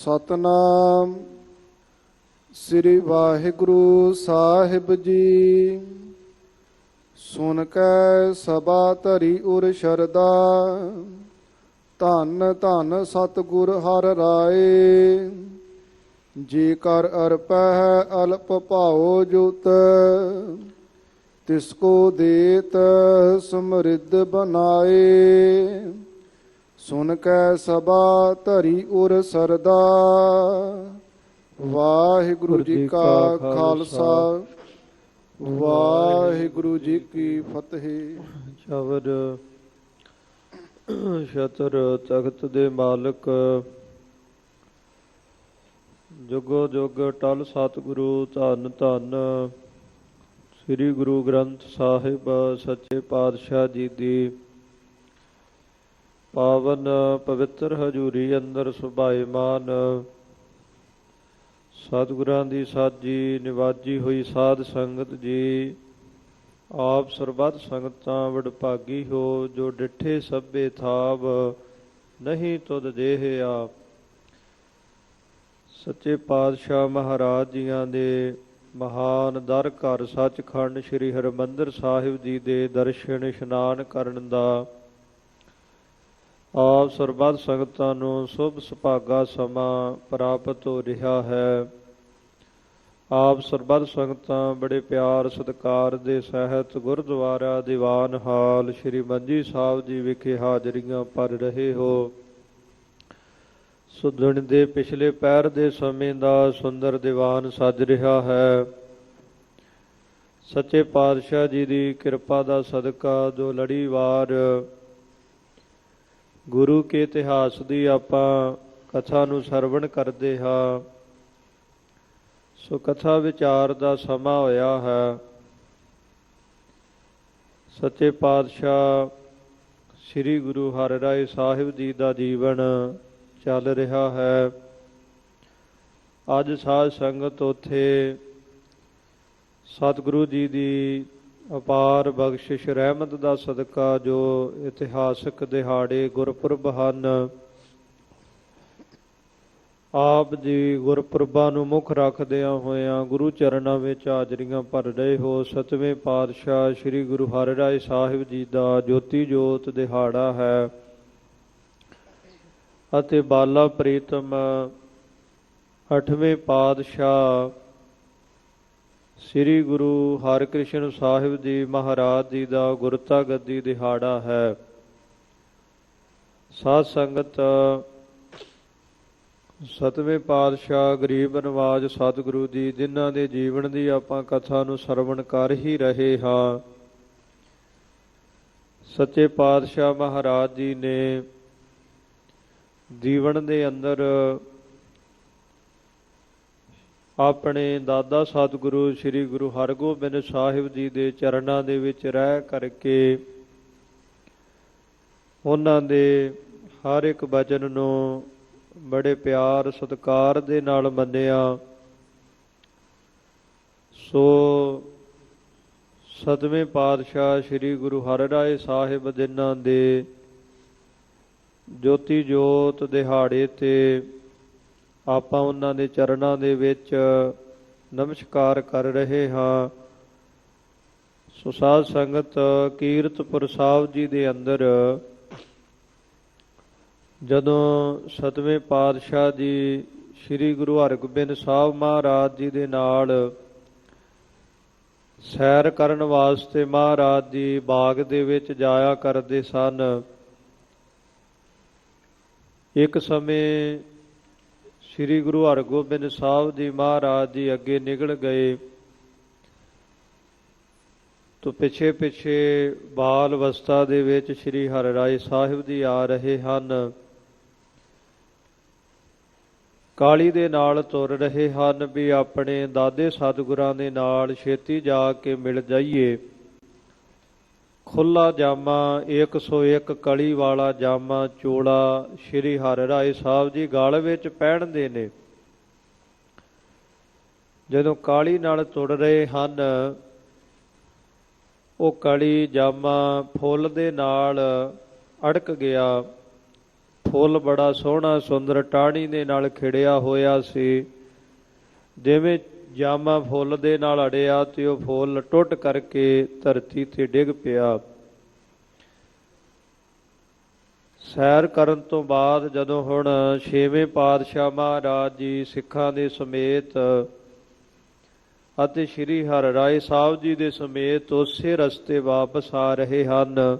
ਸਤਨਾਮ ਸ੍ਰੀ ਵਾਹਿਗੁਰੂ ਸਾਹਿਬ ਜੀ। ਸੁਨ ਕੈ ਸਭਾ ਧਰੀ ਉਰ ਸ਼ਰਦਾ, ਧੰਨ ਧੰਨ ਸਤਿਗੁਰ ਹਰਿ ਰਾਏ। ਜੀ ਕਰ ਅਰਪੈ ਅਲਪ ਭਾਉ ਜੁਤ, ਤਿਸ ਕੋ ਦੇਤ ਸਮਰਿੱਧ ਬਨਾਏ। ਸੁਨ ਕੈ ਸਭਾ ਧਰੀ ਉਰ ਸਰਦਾ, ਵਾਹਿਗੁਰੂ ਜੀ ਕਾ ਖਾਲਸਾ ਵਾਹਿਗੁਰੂ ਜੀ ਕੀ ਫਤਿਹ। ਸ਼ਬਦ ਛਤਰ ਤਖਤ ਦੇ ਮਾਲਕ, ਜੁਗੋ ਜੁਗ ਟਲ ਸਤਿਗੁਰੂ ਧੰਨ ਧੰਨ ਸ੍ਰੀ ਗੁਰੂ ਗ੍ਰੰਥ ਸਾਹਿਬ ਸੱਚੇ ਪਾਤਸ਼ਾਹ ਜੀ ਦੀ ਪਾਵਨ ਪਵਿੱਤਰ ਹਜ਼ੂਰੀ ਅੰਦਰ ਸੁਭਾਏਮਾਨ ਸਤਿਗੁਰਾਂ ਦੀ ਸਾਜੀ ਨਿਵਾਜੀ ਹੋਈ ਸਾਧ ਸੰਗਤ ਜੀ, ਆਪ ਸਰਬੱਤ ਸੰਗਤਾਂ ਵਡਭਾਗੀ ਹੋ, ਜੋ ਡਿਠੇ ਸਭੇ ਥਾਵ ਨਹੀਂ ਤੁਧ ਦੇਹ ਆਪ। ਸੱਚੇ ਪਾਤਸ਼ਾਹ ਮਹਾਰਾਜ ਜੀਆਂ ਦੇ ਮਹਾਨ ਦਰ ਘਰ ਸੱਚਖੰਡ ਸ੍ਰੀ ਹਰਿਮੰਦਰ ਸਾਹਿਬ ਜੀ ਦੇ ਦਰਸ਼ਨ ਇਸ਼ਨਾਨ ਕਰਨ ਦਾ ਆਪ ਸਰਬੱਤ ਸੰਗਤਾਂ ਨੂੰ ਸ਼ੁਭ ਸੁਭਾਗਾ ਸਮਾਂ ਪ੍ਰਾਪਤ ਹੋ ਰਿਹਾ ਹੈ। ਆਪ ਸਰਬੱਤ ਸੰਗਤਾਂ ਬੜੇ ਪਿਆਰ ਸਤਿਕਾਰ ਦੇ ਸਹਿਤ ਗੁਰਦੁਆਰਾ ਦੀਵਾਨ ਹਾਲ ਸ੍ਰੀ ਮੰਜੀ ਸਾਹਿਬ ਜੀ ਵਿਖੇ ਹਾਜ਼ਰੀਆਂ ਭਰ ਰਹੇ ਹੋ। ਸੁਦਣ ਦੇ ਪਿਛਲੇ ਪਹਿਰ ਦੇ ਸਮੇਂ ਦਾ ਸੁੰਦਰ ਦੀਵਾਨ ਸੱਜ ਰਿਹਾ ਹੈ। ਸੱਚੇ ਪਾਤਸ਼ਾਹ ਜੀ ਦੀ ਕਿਰਪਾ ਦਾ ਸਦਕਾ ਜੋ ਲੜੀਵਾਰ ਗੁਰੂ ਕੇ ਇਤਿਹਾਸ ਦੀ ਆਪਾਂ ਕਥਾ ਨੂੰ ਸਰਵਣ ਕਰਦੇ ਹਾਂ, ਸੋ ਕਥਾ ਵਿਚਾਰ ਦਾ ਸਮਾਂ ਹੋਇਆ ਹੈ। ਸੱਚੇ ਪਾਤਸ਼ਾਹ ਸ੍ਰੀ ਗੁਰੂ ਹਰਿਰਾਏ ਸਾਹਿਬ ਜੀ ਦਾ ਜੀਵਨ ਚੱਲ ਰਿਹਾ ਹੈ। ਅੱਜ ਸਾਧ ਸੰਗਤ ਉੱਥੇ ਸਤਿਗੁਰੂ ਜੀ ਦੀ ਅਪਾਰ ਬਖਸ਼ਿਸ਼ ਰਹਿਮਤ ਦਾ ਸਦਕਾ ਜੋ ਇਤਿਹਾਸਕ ਦਿਹਾੜੇ ਗੁਰਪੁਰਬ ਹਨ, ਆਪ ਜੀ ਗੁਰਪੁਰਬਾਂ ਨੂੰ ਮੁੱਖ ਰੱਖਦਿਆਂ ਹੋਇਆਂ ਗੁਰੂ ਚਰਨਾਂ ਵਿੱਚ ਹਾਜ਼ਰੀਆਂ ਭਰ ਰਹੇ ਹੋ। ਸਤਵੇਂ ਪਾਤਸ਼ਾਹ ਸ੍ਰੀ ਗੁਰੂ ਹਰਿਰਾਏ ਸਾਹਿਬ ਜੀ ਦਾ ਜੋਤੀ ਜੋਤ ਦਿਹਾੜਾ ਹੈ ਅਤੇ ਬਾਲਾ ਪ੍ਰੀਤਮ 8ਵੇਂ ਪਾਤਸ਼ਾਹ ਸ੍ਰੀ ਗੁਰੂ ਹਰਿਕ੍ਰਿਸ਼ਨ ਸਾਹਿਬ ਜੀ ਮਹਾਰਾਜ ਜੀ ਦਾ ਗੁਰਤਾ ਗੱਦੀ ਦਿਹਾੜਾ ਹੈ। ਸਾਧ ਸੰਗਤ, ਸਤਵੇਂ ਪਾਤਸ਼ਾਹ ਗਰੀਬ ਨਵਾਜ ਸਤਿਗੁਰੂ ਜੀ, ਜਿਨ੍ਹਾਂ ਦੇ ਜੀਵਨ ਦੀ ਆਪਾਂ ਕਥਾ ਨੂੰ ਸਰਵਣ ਕਰ ਹੀ ਰਹੇ ਹਾਂ। ਸੱਚੇ ਪਾਤਸ਼ਾਹ ਮਹਾਰਾਜ ਜੀ ਨੇ ਜੀਵਨ ਦੇ ਅੰਦਰ ਆਪਣੇ ਦਾਦਾ ਸਤਿਗੁਰੂ ਸ੍ਰੀ ਗੁਰੂ ਹਰਗੋਬਿੰਦ ਸਾਹਿਬ ਜੀ ਦੇ ਚਰਨਾਂ ਦੇ ਵਿੱਚ ਰਹਿ ਕਰਕੇ ਉਹਨਾਂ ਦੇ ਹਰ ਇੱਕ ਬਚਨ ਨੂੰ ਬੜੇ ਪਿਆਰ ਸਤਿਕਾਰ ਦੇ ਨਾਲ ਮੰਨਿਆ। ਸੋ ਸਤਵੇਂ ਪਾਤਸ਼ਾਹ ਸ੍ਰੀ ਗੁਰੂ ਹਰਿਰਾਏ ਸਾਹਿਬ ਜਿਨ੍ਹਾਂ ਦੇ ਜੋਤੀ ਜੋਤ ਦਿਹਾੜੇ ਤੇ ਆਪਾਂ ਉਹਨਾਂ ਦੇ ਚਰਨਾਂ ਦੇ ਵਿੱਚ ਨਮਸਕਾਰ ਕਰ ਰਹੇ ਹਾਂ। ਸੋ ਸਾਧ ਸੰਗਤ, ਕੀਰਤਪੁਰ ਸਾਹਿਬ ਜੀ ਦੇ ਅੰਦਰ ਜਦੋਂ ਸਤਵੇਂ ਪਾਤਸ਼ਾਹ ਜੀ ਸ੍ਰੀ ਗੁਰੂ ਹਰਗੋਬਿੰਦ ਸਾਹਿਬ ਮਹਾਰਾਜ ਜੀ ਦੇ ਨਾਲ ਸੈਰ ਕਰਨ ਵਾਸਤੇ ਮਹਾਰਾਜ ਜੀ ਬਾਗ ਦੇ ਵਿੱਚ ਜਾਇਆ ਕਰਦੇ ਸਨ, ਇੱਕ ਸਮੇਂ ਸ੍ਰੀ ਗੁਰੂ ਹਰਗੋਬਿੰਦ ਸਾਹਿਬ ਜੀ ਮਹਾਰਾਜ ਜੀ ਅੱਗੇ ਨਿਕਲ ਗਏ ਤੋ ਪਿੱਛੇ ਪਿੱਛੇ ਬਾਲ ਅਵਸਥਾ ਦੇ ਵਿੱਚ ਸ੍ਰੀ ਹਰਿਰਾਏ ਸਾਹਿਬ ਜੀ ਆ ਰਹੇ ਹਨ। ਕਾਲੀ ਦੇ ਨਾਲ ਤੁਰ ਰਹੇ ਹਨ ਵੀ ਆਪਣੇ ਦਾਦੇ ਸਤਿਗੁਰਾਂ ਦੇ ਨਾਲ ਛੇਤੀ ਜਾ ਕੇ ਮਿਲ ਜਾਈਏ। ਖੁੱਲਾ ਜਾਮਾ 101 ਕਲੀ ਵਾਲਾ ਜਾਮਾ ਚੋਲਾ ਸ੍ਰੀ ਹਰਿਰਾਏ ਸਾਹਿਬ ਜੀ ਗਲ ਵਿੱਚ ਪਹਿਨਦੇ ਨੇ। ਜਦੋਂ ਕਾਲੀ ਨਾਲ ਤੁਰ ਰਹੇ ਹਨ, ਉਹ ਕਲੀ ਜਾਮਾ ਫੁੱਲ ਦੇ ਨਾਲ ਅੜਕ ਗਿਆ। ਫੁੱਲ ਬੜਾ ਸੋਹਣਾ ਸੁੰਦਰ ਟਾਹਣੀ ਦੇ ਨਾਲ ਖਿੜਿਆ ਹੋਇਆ ਸੀ। ਜਿਵੇਂ ਜਾਮਾ ਫੁੱਲ ਦੇ ਨਾਲ ਅੜਿਆ ਤੇ ਉਹ ਫੁੱਲ ਟੁੱਟ ਕਰਕੇ ਧਰਤੀ ਤੇ ਡਿੱਗ ਪਿਆ। ਸੈਰ ਕਰਨ ਤੋਂ ਬਾਅਦ ਜਦੋਂ ਹੁਣ 6ਵੇਂ ਪਾਤਸ਼ਾਹ ਮਹਾਰਾਜ ਜੀ ਸਿੱਖਾਂ ਦੇ ਸਮੇਤ ਅਤੇ ਸ੍ਰੀ ਹਰਿਰਾਏ ਸਾਹਿਬ ਜੀ ਦੇ ਸਮੇਤ ਉਸੇ ਰਸਤੇ ਵਾਪਸ ਆ ਰਹੇ ਹਨ,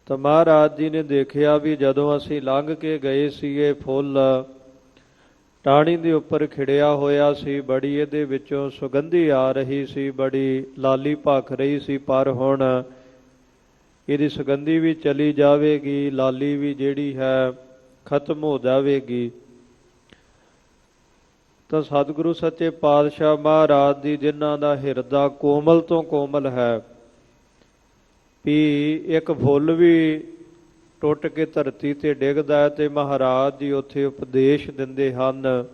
ਤਾਂ ਮਹਾਰਾਜ ਜੀ ਨੇ ਦੇਖਿਆ ਵੀ ਜਦੋਂ ਅਸੀਂ ਲੰਘ ਕੇ ਗਏ ਸੀਗੇ ਫੁੱਲ ਟਾਹਣੀ ਦੇ ਉੱਪਰ ਖਿੜਿਆ ਹੋਇਆ ਸੀ, ਬੜੀ ਇਹਦੇ ਵਿੱਚੋਂ ਸੁਗੰਧੀ ਆ ਰਹੀ ਸੀ, ਬੜੀ ਲਾਲੀ ਭਖ ਰਹੀ ਸੀ, ਪਰ ਹੁਣ ਇਹਦੀ ਸੁਗੰਧੀ ਵੀ ਚਲੀ ਜਾਵੇਗੀ, ਲਾਲੀ ਵੀ ਜਿਹੜੀ ਹੈ ਖਤਮ ਹੋ ਜਾਵੇਗੀ। ਤਾਂ ਸਤਿਗੁਰੂ ਸੱਚੇ ਪਾਤਸ਼ਾਹ ਮਹਾਰਾਜ ਜੀ ਜਿਨ੍ਹਾਂ ਦਾ ਹਿਰਦਾ ਕੋਮਲ ਤੋਂ ਕੋਮਲ ਹੈ, ਵੀ ਇੱਕ ਫੁੱਲ ਵੀ ਟੁੱਟ ਕੇ ਧਰਤੀ ਤੇ ਡਿੱਗਦਾ ਹੈ ਤੇ ਮਹਾਰਾਜ ਜੀ ਉੱਥੇ ਉਪਦੇਸ਼ ਦਿੰਦੇ ਹਨ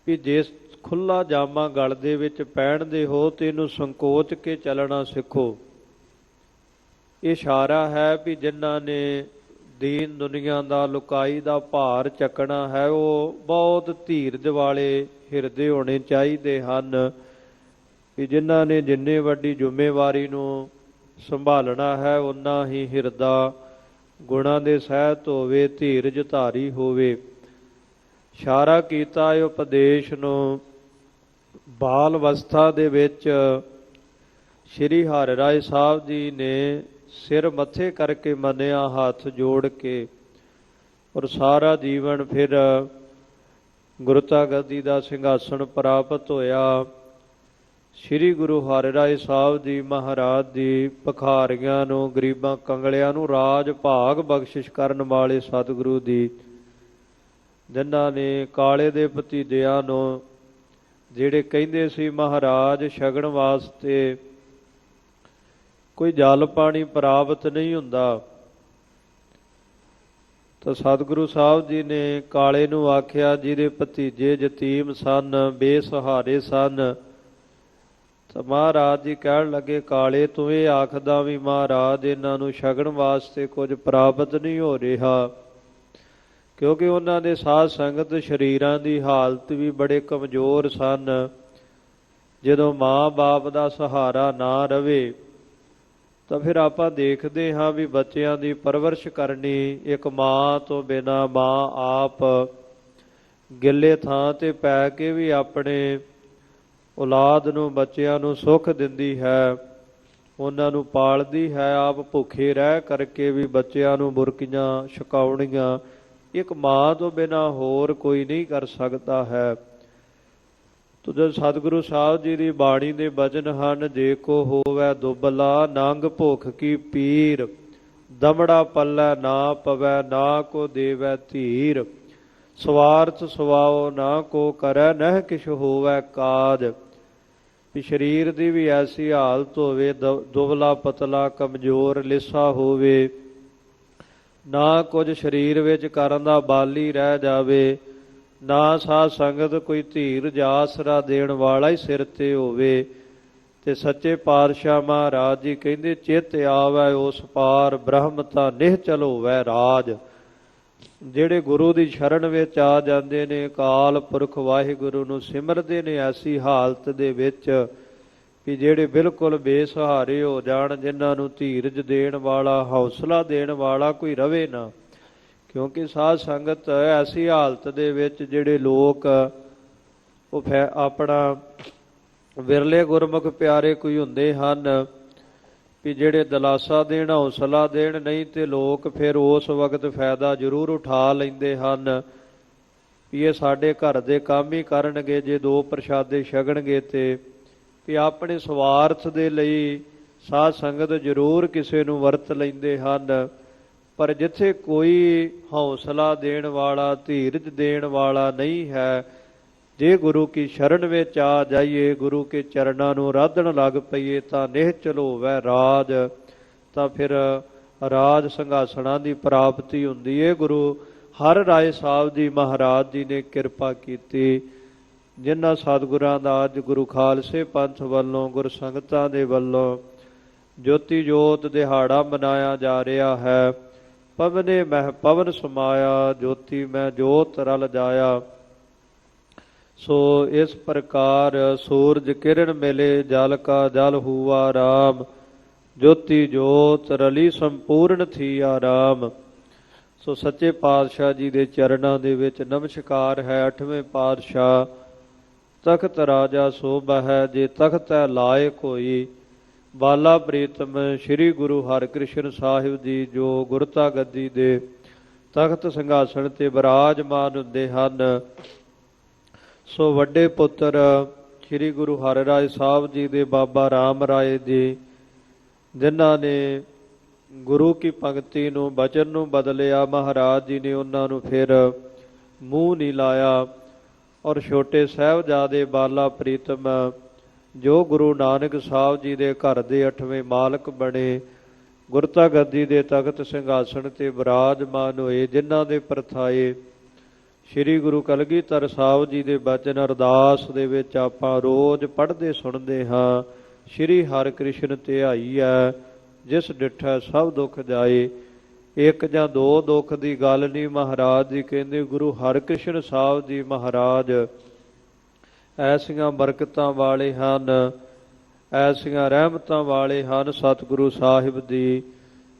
ਵੀ ਜੇ ਖੁੱਲਾ ਜਾਮਾ ਗਲ ਦੇ ਵਿੱਚ ਪਹਿਨਦੇ ਹੋ ਤੇ ਇਹਨੂੰ ਸੰਕੋਚ ਕੇ ਚੱਲਣਾ ਸਿੱਖੋ। ਇਹ ਇਸ਼ਾਰਾ ਹੈ ਵੀ ਜਿਨ੍ਹਾਂ ਨੇ ਦੀਨ ਦੁਨੀਆ ਦਾ ਲੁਕਾਈ ਦਾ ਭਾਰ ਚੱਕਣਾ ਹੈ ਉਹ ਬਹੁਤ ਧੀਰਜ ਵਾਲੇ ਹਿਰਦੇ ਹੋਣੇ ਚਾਹੀਦੇ ਹਨ, ਵੀ ਜਿਨ੍ਹਾਂ ਨੇ ਜਿੰਨੇ ਵੱਡੀ ਜ਼ਿੰਮੇਵਾਰੀ ਨੂੰ ਸੰਭਾਲਣਾ ਹੈ ਉਨਾ ਹੀ ਹਿਰਦਾ ਗੁਣਾਂ ਦੇ ਸਹਿਤ ਹੋਵੇ, ਧੀਰਜ ਧਾਰੀ ਹੋਵੇ। ਇਸ਼ਾਰਾ ਕੀਤਾ ਇਹ ਉਪਦੇਸ਼ ਨੂੰ ਬਾਲ ਅਵਸਥਾ ਦੇ ਵਿੱਚ ਸ੍ਰੀ ਹਰਿਰਾਏ ਸਾਹਿਬ ਜੀ ਨੇ ਸਿਰ ਮੱਥੇ ਕਰਕੇ ਮੰਨਿਆ, ਹੱਥ ਜੋੜ ਕੇ, ਔਰ ਸਾਰਾ ਜੀਵਨ ਫਿਰ ਗੁਰਤਾ ਗੱਦੀ ਦਾ ਸਿੰਘਾਸਣ ਪ੍ਰਾਪਤ ਹੋਇਆ। ਸ੍ਰੀ ਗੁਰੂ ਹਰਿਰਾਏ ਸਾਹਿਬ ਜੀ ਮਹਾਰਾਜ ਦੀ ਭਿਖਾਰੀਆਂ ਨੂੰ, ਗਰੀਬਾਂ ਕੰਗਲਿਆਂ ਨੂੰ ਰਾਜ ਭਾਗ ਬਖਸ਼ਿਸ਼ ਕਰਨ ਵਾਲੇ ਸਤਿਗੁਰੂ ਦੀ, ਜਿਨ੍ਹਾਂ ਨੇ ਕਾਲੇ ਦੇ ਭਤੀਜਿਆਂ ਨੂੰ ਜਿਹੜੇ ਕਹਿੰਦੇ ਸੀ ਮਹਾਰਾਜ ਛਕਣ ਵਾਸਤੇ ਕੋਈ ਜਲ ਪਾਣੀ ਪ੍ਰਾਪਤ ਨਹੀਂ ਹੁੰਦਾ, ਤਾਂ ਸਤਿਗੁਰੂ ਸਾਹਿਬ ਜੀ ਨੇ ਕਾਲੇ ਨੂੰ ਆਖਿਆ ਜਿਹਦੇ ਭਤੀਜੇ ਯਤੀਮ ਸਨ, ਬੇਸਹਾਰੇ ਸਨ, ਤਾਂ ਮਹਾਰਾਜ ਜੀ ਕਹਿਣ ਲੱਗੇ ਕਾਲੇ ਤੂੰ ਇਹ ਆਖਦਾ ਵੀ ਮਹਾਰਾਜ ਇਹਨਾਂ ਨੂੰ ਛਕਣ ਵਾਸਤੇ ਕੁਝ ਪ੍ਰਾਪਤ ਨਹੀਂ ਹੋ ਰਿਹਾ, ਕਿਉਂਕਿ ਉਹਨਾਂ ਦੇ ਸਾਧ ਸੰਗਤ ਸਰੀਰਾਂ ਦੀ ਹਾਲਤ ਵੀ ਬੜੇ ਕਮਜ਼ੋਰ ਸਨ। ਜਦੋਂ ਮਾਂ ਬਾਪ ਦਾ ਸਹਾਰਾ ਨਾ ਰਵੇ ਤਾਂ ਫਿਰ ਆਪਾਂ ਦੇਖਦੇ ਹਾਂ ਵੀ ਬੱਚਿਆਂ ਦੀ ਪਰਵਰਿਸ਼ ਕਰਨੀ, ਇੱਕ ਮਾਂ ਤੋਂ ਬਿਨਾਂ ਮਾਂ ਆਪ ਗਿੱਲੇ ਥਾਂ ਤੇ ਪੈ ਕੇ ਵੀ ਆਪਣੇ ਔਲਾਦ ਨੂੰ, ਬੱਚਿਆਂ ਨੂੰ ਸੁੱਖ ਦਿੰਦੀ ਹੈ, ਉਹਨਾਂ ਨੂੰ ਪਾਲਦੀ ਹੈ, ਆਪ ਭੁੱਖੇ ਰਹਿ ਕਰਕੇ ਵੀ ਬੱਚਿਆਂ ਨੂੰ ਬੁਰਕੀਆਂ ਛਕਾਉਣੀਆਂ ਇੱਕ ਮਾਂ ਤੋਂ ਬਿਨਾਂ ਹੋਰ ਕੋਈ ਨਹੀਂ ਕਰ ਸਕਦਾ ਹੈ। ਤੋ ਜਦ ਸਤਿਗੁਰੂ ਸਾਹਿਬ ਜੀ ਦੀ ਬਾਣੀ ਦੇ ਬਚਨ ਹਨ, ਜੇ ਕੋ ਹੋਵੈ ਦੁਬਲਾ ਨੰਗ ਭੁੱਖ ਕੀ ਪੀਰ, ਦਮੜਾ ਪੱਲੇ ਨਾ ਪਵੈ ਨਾ ਕੋ ਦੇਵੈ ਧੀਰ, ਸਵਾਰਥ ਸੁਵਾਓ ਨਾ ਕੋ ਕਰੈ ਨਹਿ ਕਿਛ ਹੋਵੈ ਕਾਜ। ਵੀ ਸਰੀਰ ਦੀ ਵੀ ਐਸੀ ਹਾਲਤ ਹੋਵੇ, ਦੁਬਲਾ ਪਤਲਾ ਕਮਜ਼ੋਰ ਲਿੱਸਾ ਹੋਵੇ, ਨਾ ਕੁਝ ਸਰੀਰ ਵਿੱਚ ਕਰਨ ਦਾ ਬਲ ਹੀ ਰਹਿ ਜਾਵੇ, ਨਾ ਸਾਧ ਸੰਗਤ ਕੋਈ ਧੀਰਜ ਆਸਰਾ ਦੇਣ ਵਾਲਾ ਹੀ ਸਿਰ ਤੇ ਹੋਵੇ। ਤੇ ਸੱਚੇ ਪਾਤਸ਼ਾਹ ਮਹਾਰਾਜ ਜੀ ਕਹਿੰਦੇ ਚਿੱਤ ਆਵੈ ਉਸ ਪਾਰ, ਬ੍ਰਹਮ ਤਾਂ ਨਿਹਚਲ ਹੋਵੈ ਰਾਜ। ਜਿਹੜੇ ਗੁਰੂ ਦੀ ਸ਼ਰਨ ਵਿੱਚ ਆ ਜਾਂਦੇ ਨੇ, ਅਕਾਲ ਪੁਰਖ ਵਾਹਿਗੁਰੂ ਨੂੰ ਸਿਮਰਦੇ ਨੇ ਐਸੀ ਹਾਲਤ ਦੇ ਵਿੱਚ ਕਿ ਜਿਹੜੇ ਬਿਲਕੁਲ ਬੇਸਹਾਰੇ ਹੋ ਜਾਣ, ਜਿਨ੍ਹਾਂ ਨੂੰ ਧੀਰਜ ਦੇਣ ਵਾਲਾ, ਹੌਸਲਾ ਦੇਣ ਵਾਲਾ ਕੋਈ ਰਵੇ ਨਾ। ਕਿਉਂਕਿ ਸਾਧ ਸੰਗਤ ਐਸੀ ਹਾਲਤ ਦੇ ਵਿੱਚ ਜਿਹੜੇ ਲੋਕ ਉਹ ਆਪਣਾ ਵਿਰਲੇ ਗੁਰਮੁਖ ਪਿਆਰੇ ਕੋਈ ਹੁੰਦੇ ਹਨ ਵੀ ਜਿਹੜੇ ਦਿਲਾਸਾ ਦੇਣ, ਹੌਸਲਾ ਦੇਣ, ਨਹੀਂ ਤੇ ਲੋਕ ਫਿਰ ਉਸ ਵਕਤ ਫਾਇਦਾ ਜ਼ਰੂਰ ਉਠਾ ਲੈਂਦੇ ਹਨ ਵੀ ਇਹ ਸਾਡੇ ਘਰ ਦੇ ਕੰਮ ਹੀ ਕਰਨਗੇ, ਜੇ ਦੋ ਪ੍ਰਸ਼ਾਦੇ ਛਕਣਗੇ ਤੇ ਵੀ ਆਪਣੇ ਸਵਾਰਥ ਦੇ ਲਈ ਸਾਧ ਸੰਗਤ ਜ਼ਰੂਰ ਕਿਸੇ ਨੂੰ ਵਰਤ ਲੈਂਦੇ ਹਨ। ਪਰ ਜਿੱਥੇ ਕੋਈ ਹੌਸਲਾ ਦੇਣ ਵਾਲਾ, ਧੀਰਜ ਦੇਣ ਵਾਲਾ ਨਹੀਂ ਹੈ, ਜੇ ਗੁਰੂ ਕੀ ਸ਼ਰਨ ਵਿੱਚ ਆ ਜਾਈਏ, ਗੁਰੂ ਕੇ ਚਰਨਾਂ ਨੂੰ ਆਰਾਧਨ ਲੱਗ ਪਈਏ ਤਾਂ ਨਿਹਚਲ ਹੋਵੈ ਰਾਜ, ਤਾਂ ਫਿਰ ਰਾਜ ਸਿੰਘਾਸਣਾਂ ਦੀ ਪ੍ਰਾਪਤੀ ਹੁੰਦੀ ਹੈ। ਗੁਰੂ ਹਰਿਰਾਏ ਸਾਹਿਬ ਜੀ ਮਹਾਰਾਜ ਜੀ ਨੇ ਕਿਰਪਾ ਕੀਤੀ, ਜਿਨ੍ਹਾਂ ਸਤਿਗੁਰਾਂ ਦਾ ਅੱਜ ਗੁਰੂ ਖਾਲਸੇ ਪੰਥ ਵੱਲੋਂ, ਗੁਰ ਸੰਗਤਾਂ ਦੇ ਵੱਲੋਂ ਜੋਤੀ ਜੋਤ ਦਿਹਾੜਾ ਮਨਾਇਆ ਜਾ ਰਿਹਾ ਹੈ। ਪਵਨੇ ਮਹਿ ਪਵਨ ਸਮਾਇਆ, ਜੋਤੀ ਮੈਂ ਜੋਤ ਰਲ ਜਾਇਆ। ਸੋ ਇਸ ਪ੍ਰਕਾਰ ਸੂਰਜ ਕਿਰਨ ਮਿਲੇ, ਜਲ ਕਾ ਜਲ ਹੂਆ ਰਾਮ। ਜੋਤੀ ਜੋਤ ਰਲੀ ਸੰਪੂਰਨ ਥੀ ਆਰਾਮ। ਸੋ ਸੱਚੇ ਪਾਤਸ਼ਾਹ ਜੀ ਦੇ ਚਰਨਾਂ ਦੇ ਵਿੱਚ ਨਮਸਕਾਰ ਹੈ। 8ਵੇਂ ਪਾਤਸ਼ਾਹ ਤਖਤ ਰਾਜਾ ਸੋਭਾ ਹੈ, ਜੇ ਤਖਤ ਹੈ ਲਾਇ ਕੋਈ। ਬਾਲਾ ਪ੍ਰੀਤਮ ਸ੍ਰੀ ਗੁਰੂ ਹਰਿਕ੍ਰਿਸ਼ਨ ਸਾਹਿਬ ਜੀ, ਜੋ ਗੁਰਤਾ ਗੱਦੀ ਦੇ ਤਖਤ ਸਿੰਘਾਸਣ ਤੇ ਬਿਰਾਜਮਾਨ ਹੁੰਦੇ ਹਨ। ਸੋ ਵੱਡੇ ਪੁੱਤਰ ਸ੍ਰੀ ਗੁਰੂ ਹਰਿਰਾਏ ਸਾਹਿਬ ਜੀ ਦੇ ਬਾਬਾ ਰਾਮ ਰਾਏ ਜੀ, ਜਿਨ੍ਹਾਂ ਨੇ ਗੁਰੂ ਕੀ ਪੰਕਤੀ ਨੂੰ ਬਚਨ ਨੂੰ ਬਦਲਿਆ, ਮਹਾਰਾਜ ਜੀ ਨੇ ਉਹਨਾਂ ਨੂੰ ਫਿਰ ਮੂੰਹ ਨਹੀਂ ਲਾਇਆ। ਔਰ ਛੋਟੇ ਸਾਹਿਬਜ਼ਾਦੇ ਬਾਲਾ ਪ੍ਰੀਤਮ, ਜੋ ਗੁਰੂ ਨਾਨਕ ਸਾਹਿਬ ਜੀ ਦੇ ਘਰ ਦੇ 8ਵੇਂ ਮਾਲਕ ਬਣੇ, ਗੁਰਤਾ ਗੱਦੀ ਦੇ ਤਖਤ ਸਿੰਘਾਸਣ ਤੇ ਬਿਰਾਜਮਾਨ ਹੋਏ, ਜਿਨ੍ਹਾਂ ਦੇ ਪਰਥਾਏ ਸ੍ਰੀ ਗੁਰੂ ਕਲਗੀਧਰ ਸਾਹਿਬ ਜੀ ਦੇ ਬਚਨ ਅਰਦਾਸ ਦੇ ਵਿੱਚ ਆਪਾਂ ਰੋਜ਼ ਪੜ੍ਹਦੇ ਸੁਣਦੇ ਹਾਂ। ਸ੍ਰੀ ਹਰਿਕ੍ਰਿਸ਼ਨ ਧਿਆਈ ਹੈ, ਜਿਸ ਡਿਠੈ ਸਭ ਦੁੱਖ ਜਾਏ। ਇੱਕ ਜਾਂ ਦੋ ਦੁੱਖ ਦੀ ਗੱਲ ਨਹੀਂ, ਮਹਾਰਾਜ ਜੀ ਕਹਿੰਦੇ ਗੁਰੂ ਹਰਿਕ੍ਰਿਸ਼ਨ ਸਾਹਿਬ ਜੀ ਮਹਾਰਾਜ ਐਸੀਆਂ ਬਰਕਤਾਂ ਵਾਲੇ ਹਨ, ਐਸੀਆਂ ਰਹਿਮਤਾਂ ਵਾਲੇ ਹਨ ਸਤਿਗੁਰੂ ਸਾਹਿਬ ਦੀ,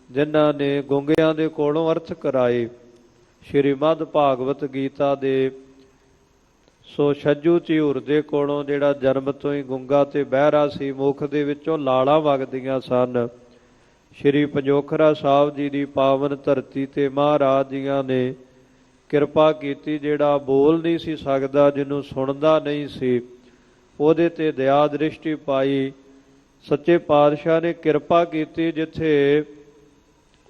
ਜਿਨ੍ਹਾਂ ਨੇ ਗੂੰਗਿਆਂ ਦੇ ਕੋਲੋਂ ਅਰਥ ਕਰਾਏ। ਸ਼੍ਰੀਮਦ ਭਾਗਵਤ ਗੀਤਾ ਦੇ ਸੋ ਛੱਜੂ ਝਿਊਰ ਦੇ ਕੋਲੋਂ, ਜਿਹੜਾ ਜਨਮ ਤੋਂ ਹੀ ਗੂੰਗਾ ਤੇ ਬਹਿਰਾ ਸੀ, ਮੁਖ ਦੇ ਵਿੱਚੋਂ ਲਾਲਾਂ ਵਗਦੀਆਂ ਸਨ। ਸ਼੍ਰੀ ਪੰਜੋਖਰਾ ਸਾਹਿਬ ਜੀ ਦੀ ਪਾਵਨ ਧਰਤੀ ਤੇ ਮਹਾਰਾਜ ਜੀਆਂ ਨੇ ਕਿਰਪਾ ਕੀਤੀ, ਜਿਹੜਾ ਬੋਲ ਨਹੀਂ ਸੀ ਸਕਦਾ, ਜਿਹਨੂੰ ਸੁਣਦਾ ਨਹੀਂ ਸੀ, ਉਹਦੇ ਤੇ ਦਇਆ ਦ੍ਰਿਸ਼ਟੀ ਪਾਈ। ਸੱਚੇ ਪਾਤਸ਼ਾਹ ਨੇ ਕਿਰਪਾ ਕੀਤੀ, ਜਿੱਥੇ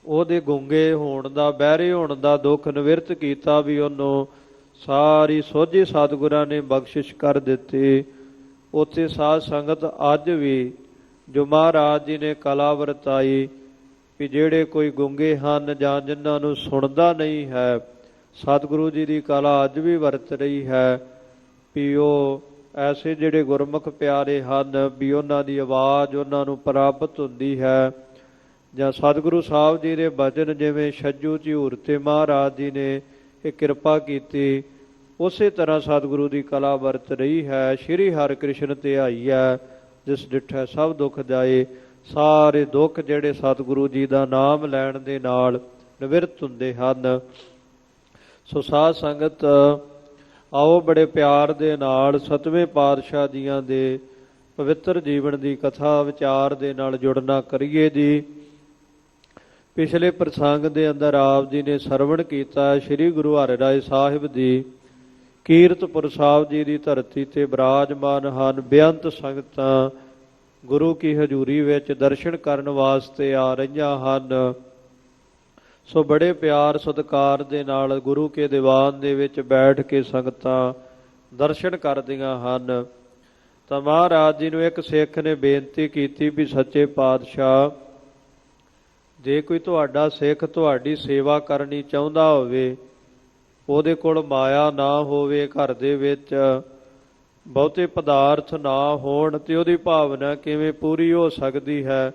ਉਹਦੇ ਗੂੰਗੇ ਹੋਣ ਦਾ, ਬਹਿਰੇ ਹੋਣ ਦਾ ਦੁੱਖ ਨਿਵਰਤ ਕੀਤਾ, ਵੀ ਉਹਨੂੰ ਸਾਰੀ ਸੋਝੀ ਸਤਿਗੁਰਾਂ ਨੇ ਬਖਸ਼ਿਸ਼ ਕਰ ਦਿੱਤੀ। ਉੱਥੇ ਸਾਧ ਸੰਗਤ ਅੱਜ ਵੀ ਜੋ ਮਹਾਰਾਜ ਜੀ ਨੇ ਕਲਾ ਵਰਤਾਈ, ਵੀ ਜਿਹੜੇ ਕੋਈ ਗੂੰਗੇ ਹਨ ਜਾਂ ਜਿਨ੍ਹਾਂ ਨੂੰ ਸੁਣਦਾ ਨਹੀਂ ਹੈ, ਸਤਿਗੁਰੂ ਜੀ ਦੀ ਕਲਾ ਅੱਜ ਵੀ ਵਰਤ ਰਹੀ ਹੈ। ਵੀ ਉਹ ਐਸੇ ਜਿਹੜੇ ਗੁਰਮੁਖ ਪਿਆਰੇ ਹਨ, ਵੀ ਉਹਨਾਂ ਦੀ ਆਵਾਜ਼ ਉਹਨਾਂ ਨੂੰ ਪ੍ਰਾਪਤ ਹੁੰਦੀ ਹੈ। ਜਾਂ ਸਤਿਗੁਰੂ ਸਾਹਿਬ ਜੀ ਦੇ ਬਚਨ, ਜਿਵੇਂ ਛੱਜੂ ਝਿਊਰ ਤੇ ਮਹਾਰਾਜ ਜੀ ਨੇ ਇਹ ਕਿਰਪਾ ਕੀਤੀ, ਉਸੇ ਤਰ੍ਹਾਂ ਸਤਿਗੁਰੂ ਦੀ ਕਲਾ ਵਰਤ ਰਹੀ ਹੈ। ਸ੍ਰੀ ਹਰਿਕ੍ਰਿਸ਼ਨ ਧਿਆਈ ਹੈ, ਜਿਸ ਡਿਠੈ ਸਭ ਦੁੱਖ ਜਾਏ। ਸਾਰੇ ਦੁੱਖ ਜਿਹੜੇ ਸਤਿਗੁਰੂ ਜੀ ਦਾ ਨਾਮ ਲੈਣ ਦੇ ਨਾਲ ਨਿਵਰਤ ਹੁੰਦੇ ਹਨ। ਸੋ ਸਾਧ ਸੰਗਤ, ਆਓ ਬੜੇ ਪਿਆਰ ਦੇ ਨਾਲ 7ਵੇਂ ਪਾਤਸ਼ਾਹ ਜੀਆਂ ਦੇ ਪਵਿੱਤਰ ਜੀਵਨ ਦੀ ਕਥਾ ਵਿਚਾਰ ਦੇ ਨਾਲ ਜੁੜਨਾ ਕਰੀਏ ਜੀ। ਪਿਛਲੇ ਪ੍ਰਸੰਗ ਦੇ ਅੰਦਰ ਆਪ ਜੀ ਨੇ ਸਰਵਣ ਕੀਤਾ, ਸ੍ਰੀ ਗੁਰੂ ਹਰਿਰਾਏ ਸਾਹਿਬ ਜੀ ਕੀਰਤਪੁਰ ਸਾਹਿਬ ਜੀ ਦੀ ਧਰਤੀ ਤੇ ਬਿਰਾਜਮਾਨ ਹਨ। ਬੇਅੰਤ ਸੰਗਤਾਂ ਗੁਰੂ ਕੀ ਹਜ਼ੂਰੀ ਵਿੱਚ ਦਰਸ਼ਨ ਕਰਨ ਵਾਸਤੇ ਆ ਰਹੀਆਂ ਹਨ। ਸੋ ਬੜੇ ਪਿਆਰ ਸਤਿਕਾਰ ਦੇ ਨਾਲ ਗੁਰੂ ਕੇ ਦੀਵਾਨ ਦੇ ਵਿੱਚ ਬੈਠ ਕੇ ਸੰਗਤਾਂ ਦਰਸ਼ਨ ਕਰਦੀਆਂ ਹਨ। ਤਾਂ ਮਹਾਰਾਜ ਜੀ ਨੂੰ ਇੱਕ ਸਿੱਖ ਨੇ ਬੇਨਤੀ ਕੀਤੀ ਵੀ ਸੱਚੇ ਪਾਤਸ਼ਾਹ, ਜੇ ਕੋਈ ਤੁਹਾਡਾ ਸਿੱਖ ਤੁਹਾਡੀ ਸੇਵਾ ਕਰਨੀ ਚਾਹੁੰਦਾ ਹੋਵੇ, ਉਹਦੇ ਕੋਲ ਮਾਇਆ ਨਾ ਹੋਵੇ, ਘਰ ਦੇ ਵਿੱਚ ਬਹੁਤੇ ਪਦਾਰਥ ਨਾ ਹੋਣ, ਤੇ ਉਹਦੀ ਭਾਵਨਾ ਕਿਵੇਂ ਪੂਰੀ ਹੋ ਸਕਦੀ ਹੈ?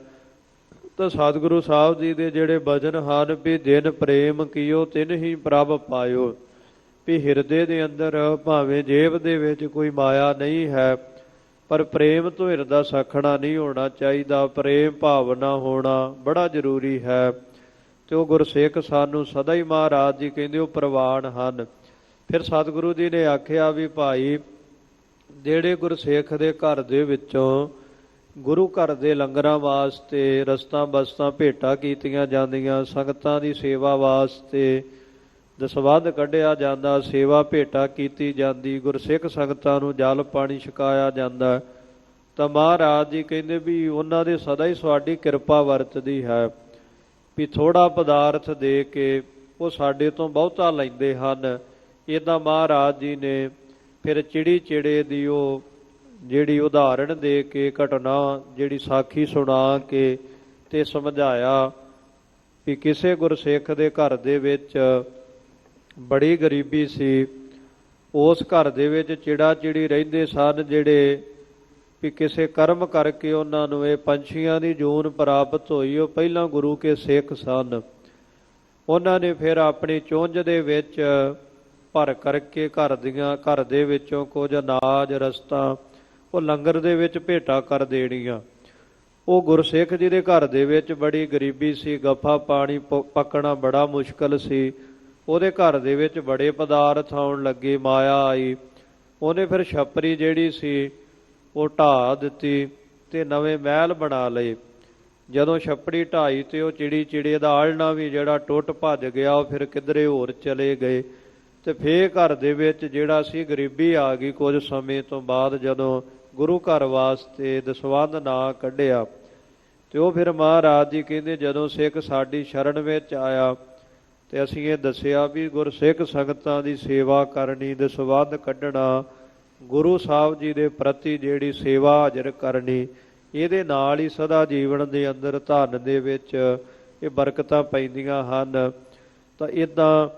ਤਾਂ ਸਤਿਗੁਰੂ ਸਾਹਿਬ ਜੀ ਦੇ ਜਿਹੜੇ ਬਚਨ ਹਨ, ਵੀ ਜਿਨ ਪ੍ਰੇਮ ਕੀਓ ਤਿਨ ਹੀ ਪ੍ਰਭ ਪਾਇਓ। ਵੀ ਹਿਰਦੇ ਦੇ ਅੰਦਰ ਭਾਵੇਂ ਜੇਬ ਦੇ ਵਿੱਚ ਕੋਈ ਮਾਇਆ ਨਹੀਂ ਹੈ, ਪਰ ਪ੍ਰੇਮ ਤੋਂ ਹਿਰਦਾ ਸਖਣਾ ਨਹੀਂ ਹੋਣਾ ਚਾਹੀਦਾ। ਪ੍ਰੇਮ ਭਾਵਨਾ ਹੋਣਾ ਬੜਾ ਜ਼ਰੂਰੀ ਹੈ। ਤੇ ਉਹ ਗੁਰਸਿੱਖ ਸਾਨੂੰ ਸਦਾ ਹੀ ਮਹਾਰਾਜ ਜੀ ਕਹਿੰਦੇ ਉਹ ਪ੍ਰਵਾਨ ਹਨ। ਫਿਰ ਸਤਿਗੁਰੂ ਜੀ ਨੇ ਆਖਿਆ ਵੀ ਭਾਈ, ਜਿਹੜੇ ਗੁਰਸਿੱਖ ਦੇ ਘਰ ਦੇ ਵਿੱਚੋਂ ਗੁਰੂ ਘਰ ਦੇ ਲੰਗਰਾਂ ਵਾਸਤੇ ਰਸਤਾਂ ਬਸਤਾਂ ਭੇਟਾਂ ਕੀਤੀਆਂ ਜਾਂਦੀਆਂ, ਸੰਗਤਾਂ ਦੀ ਸੇਵਾ ਵਾਸਤੇ ਦਸਵੰਧ ਕੱਢਿਆ ਜਾਂਦਾ, ਸੇਵਾ ਭੇਟਾ ਕੀਤੀ ਜਾਂਦੀ, ਗੁਰਸਿੱਖ ਸੰਗਤਾਂ ਨੂੰ ਜਲ ਪਾਣੀ ਛਕਾਇਆ ਜਾਂਦਾ, ਤਾਂ ਮਹਾਰਾਜ ਜੀ ਕਹਿੰਦੇ ਵੀ ਉਹਨਾਂ ਦੇ ਸਦਾ ਹੀ ਤੁਹਾਡੀ ਕਿਰਪਾ ਵਰਤਦੀ ਹੈ। ਵੀ ਥੋੜ੍ਹਾ ਪਦਾਰਥ ਦੇ ਕੇ ਉਹ ਸਾਡੇ ਤੋਂ ਬਹੁਤਾ ਲੈਂਦੇ ਹਨ। ਇੱਦਾਂ ਮਹਾਰਾਜ ਜੀ ਨੇ ਫਿਰ ਚਿੜੀ ਚਿੜੇ ਦੀ ਉਹ ਜਿਹੜੀ ਉਦਾਹਰਣ ਦੇ ਕੇ, ਘਟਨਾ ਜਿਹੜੀ ਸਾਖੀ ਸੁਣਾ ਕੇ ਤੇ ਸਮਝਾਇਆ ਵੀ ਕਿਸੇ ਗੁਰਸਿੱਖ ਦੇ ਘਰ ਦੇ ਵਿੱਚ ਬੜੀ ਗਰੀਬੀ ਸੀ। ਉਸ ਘਰ ਦੇ ਵਿੱਚ ਚਿੜਾ ਚਿੜੀ ਰਹਿੰਦੇ ਸਨ, ਜਿਹੜੇ ਵੀ ਕਿਸੇ ਕਰਮ ਕਰਕੇ ਉਹਨਾਂ ਨੂੰ ਇਹ ਪੰਛੀਆਂ ਦੀ ਜੂਨ ਪ੍ਰਾਪਤ ਹੋਈ। ਉਹ ਪਹਿਲਾਂ ਗੁਰੂ ਕੇ ਸਿੱਖ ਸਨ। ਉਹਨਾਂ ਨੇ ਫਿਰ ਆਪਣੀ ਚੁੰਝ ਦੇ ਵਿੱਚ ਭਰ ਕਰਕੇ ਘਰ ਦੇ ਵਿੱਚੋਂ ਕੁਝ ਅਨਾਜ ਰਸਤਾਂ ਉਹ ਲੰਗਰ ਦੇ ਵਿੱਚ ਭੇਟਾ ਕਰ ਦੇਣੀਆਂ। ਉਹ ਗੁਰਸਿੱਖ ਜੀ ਦੇ ਘਰ ਦੇ ਵਿੱਚ ਬੜੀ ਗਰੀਬੀ ਸੀ, ਗੱਫਾ ਪਾਣੀ ਪੱਕਣਾ ਬੜਾ ਮੁਸ਼ਕਲ ਸੀ। ਉਹਦੇ ਘਰ ਦੇ ਵਿੱਚ ਬੜੇ ਪਦਾਰਥ ਆਉਣ ਲੱਗੇ, ਮਾਇਆ ਆਈ। ਉਹਨੇ ਫਿਰ ਛੱਪਰੀ ਜਿਹੜੀ ਸੀ ਉਹ ਢਾਹ ਦਿੱਤੀ ਤੇ ਨਵੇਂ ਮਹਿਲ ਬਣਾ ਲਏ। ਜਦੋਂ ਛੱਪੜੀ ਢਾਈ ਤੇ ਉਹ ਚਿੜੇ ਦਾ ਆਲਣਾ ਵੀ ਜਿਹੜਾ ਟੁੱਟ ਭੱਜ ਗਿਆ, ਉਹ ਫਿਰ ਕਿਧਰੇ ਹੋਰ ਚਲੇ ਗਏ। ਤੇ ਫੇਰ ਘਰ ਦੇ ਵਿੱਚ ਜਿਹੜਾ ਸੀ ਗਰੀਬੀ ਆ ਗਈ। ਕੁਝ ਸਮੇਂ ਤੋਂ ਬਾਅਦ ਜਦੋਂ ਗੁਰੂ ਘਰ ਵਾਸਤੇ ਦਸਵੰਧ ਨਾ ਕੱਢਿਆ ਤੇ ਉਹ ਫਿਰ ਮਹਾਰਾਜ ਜੀ ਕਹਿੰਦੇ ਜਦੋਂ ਸਿੱਖ ਸਾਡੀ ਸ਼ਰਨ ਵਿੱਚ ਆਇਆ ਤੇ ਅਸੀਂ ਇਹ ਦੱਸਿਆ ਵੀ ਗੁਰਸਿੱਖ ਸੰਗਤਾਂ ਦੀ ਸੇਵਾ ਕਰਨੀ, ਦਸਵੰਧ ਕੱਢਣਾ, ਗੁਰੂ ਸਾਹਿਬ ਜੀ ਦੇ ਪ੍ਰਤੀ ਜਿਹੜੀ ਸੇਵਾ ਹਾਜ਼ਰ ਕਰਨੀ, ਇਹਦੇ ਨਾਲ ਹੀ ਸਦਾ ਜੀਵਨ ਦੇ ਅੰਦਰ ਧਨ ਦੇ ਵਿੱਚ ਇਹ ਬਰਕਤਾਂ ਪੈਂਦੀਆਂ ਹਨ। ਤਾਂ ਇੱਦਾਂ